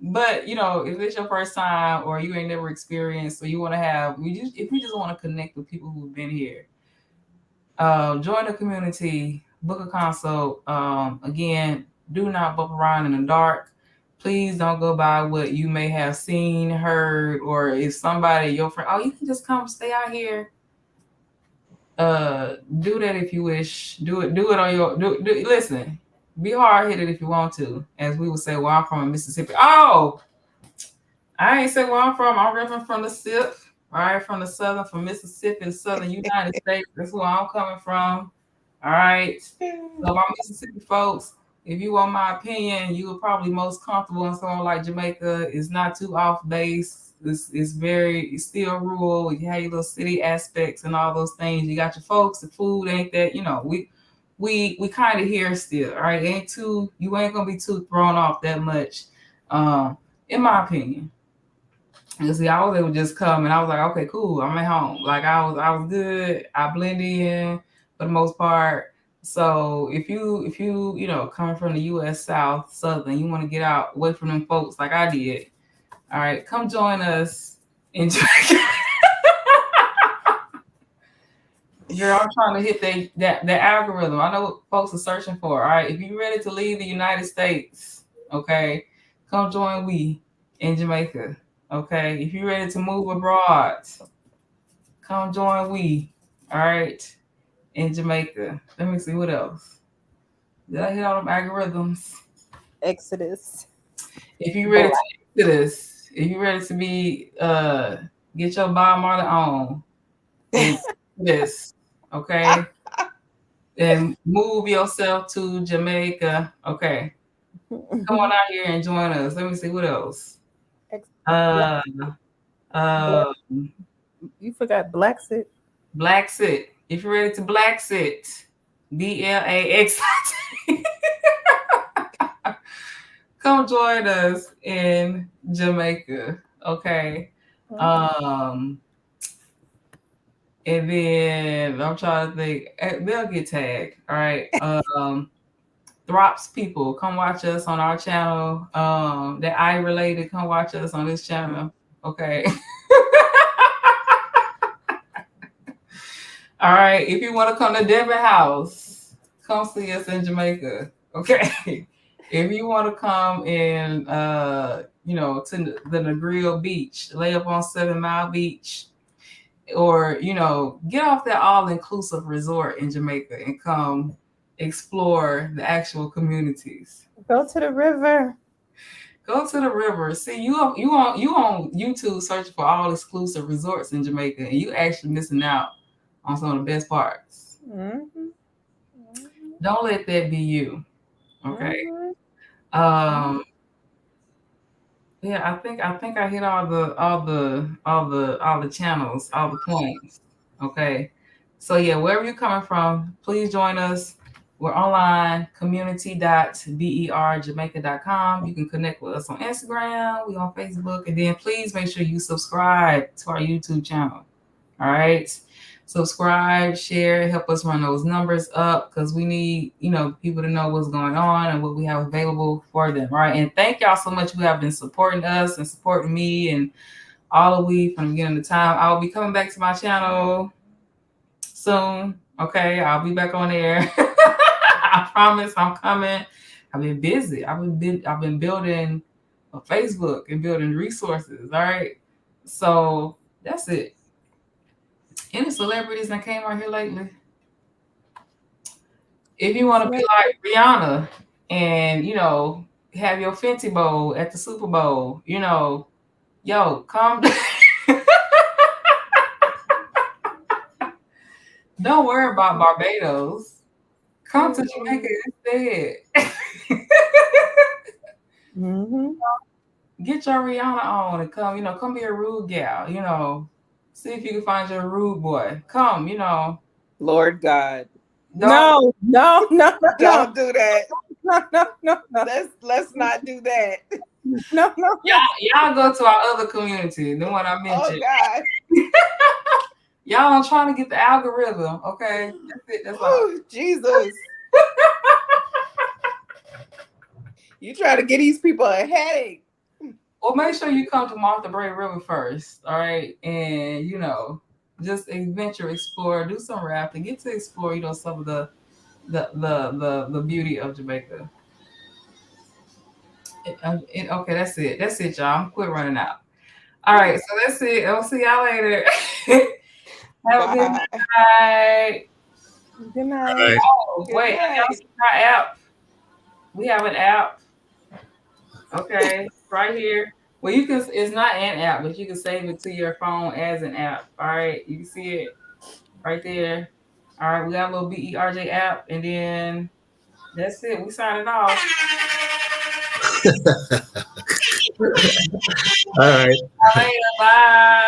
But if it's your first time or you ain't never experienced, or you want to if you just want to connect with people who've been here, join the community, book a consult. Again, do not bump around in the dark. Please don't go by what you may have seen, heard, or if somebody, your friend, oh, you can just come stay out here. Do that if you wish. Do it on your listen. Be hard headed if you want to. As we would say, well, I'm from Mississippi. Oh, I ain't say where I'm from. I'm repping from the SIP, all right, from Mississippi, the southern United States. That's where I'm coming from. All right. So my Mississippi folks, if you want my opinion, you are probably most comfortable in somewhere like Jamaica. It's not too off base. It's still rural. You have your little city aspects and all those things. You got your folks, the food ain't that, we kind of here still, all right? You ain't gonna be too thrown off that much, in my opinion. And see, I was able to just come and I was like, okay, cool, I'm at home. Like I was good. I blend in for the most part. So if you coming from the US South, Southern, you want to get out away from them folks like I did, all right, come join us in Jamaica. Girl, I'm trying to hit that algorithm. I know what folks are searching for. All right, if you're ready to leave the United States, okay, come join we in Jamaica. Okay, if you're ready to move abroad, come join we. All right, in Jamaica. Let me see what else. Did I hit all them algorithms? Exodus. If you're ready to this, if you're ready to be get your biomarker on and this, okay, and move yourself to Jamaica. Okay, come on out here and join us. Let me see what else. You forgot blaxit. Blaxit. If you're ready to blaxit, BLAX. Come join us in Jamaica. Okay. And then I'm trying to think. They'll get tagged. All right. Throps people, come watch us on our channel. That I related, come watch us on this channel. Okay. All right. If you want to come to Devon House, come see us in Jamaica. Okay. If you want to come in, to the Negril Beach, lay up on 7 Mile Beach, or get off that all-inclusive resort in Jamaica and come explore the actual communities. Go to the river. Go to the river. See, you on YouTube searching for all exclusive resorts in Jamaica, and you actually missing out on some of the best parts. Mm-hmm. Don't let that be you. Okay. Mm-hmm. Yeah, I think I hit all the channels, all the points. Okay. So yeah, wherever you're coming from, please join us. We're online, community.berjamaica.com. You can connect with us on Instagram, we on Facebook, and then please make sure you subscribe to our YouTube channel. All right. Subscribe, share, help us run those numbers up, because we need, people to know what's going on and what we have available for them. All right. And thank y'all so much who have been supporting us and supporting me and all of we from the beginning of the time. I'll be coming back to my channel soon. Okay. I'll be back on there. I promise I'm coming. I've been busy. I've been building on Facebook and building resources. All right. So that's it. Any celebrities that came out here lately? If you want to be like Rihanna and have your Fenty Bowl at the Super Bowl, yo, come. Don't worry about Barbados. Come to Jamaica instead. Get your Rihanna on and come, come be a rude gal, see if you can find your rude boy. Come, Lord God. No. Don't do that. No. Let's not do that. No. Y'all go to our other community, the one I mentioned. Oh God. Y'all are trying to get the algorithm, okay? That's it. That's all. Jesus. You try to get these people a headache. Well, make sure you come to Martha Brae River first, all right? And just adventure, explore, do some rafting, get to explore, some of the beauty of Jamaica. Okay, that's it. That's it, y'all. I'm quit running out. All right, so that's it. I'll see y'all later. Have a good night. Good night. Oh, wait, y'all see our app? We have an app. Okay, right here. Well, it's not an app, but you can save it to your phone as an app. All right, you can see it right there. All right, we got a little BERJ app, and then that's it. We signing off. All right. Later, bye.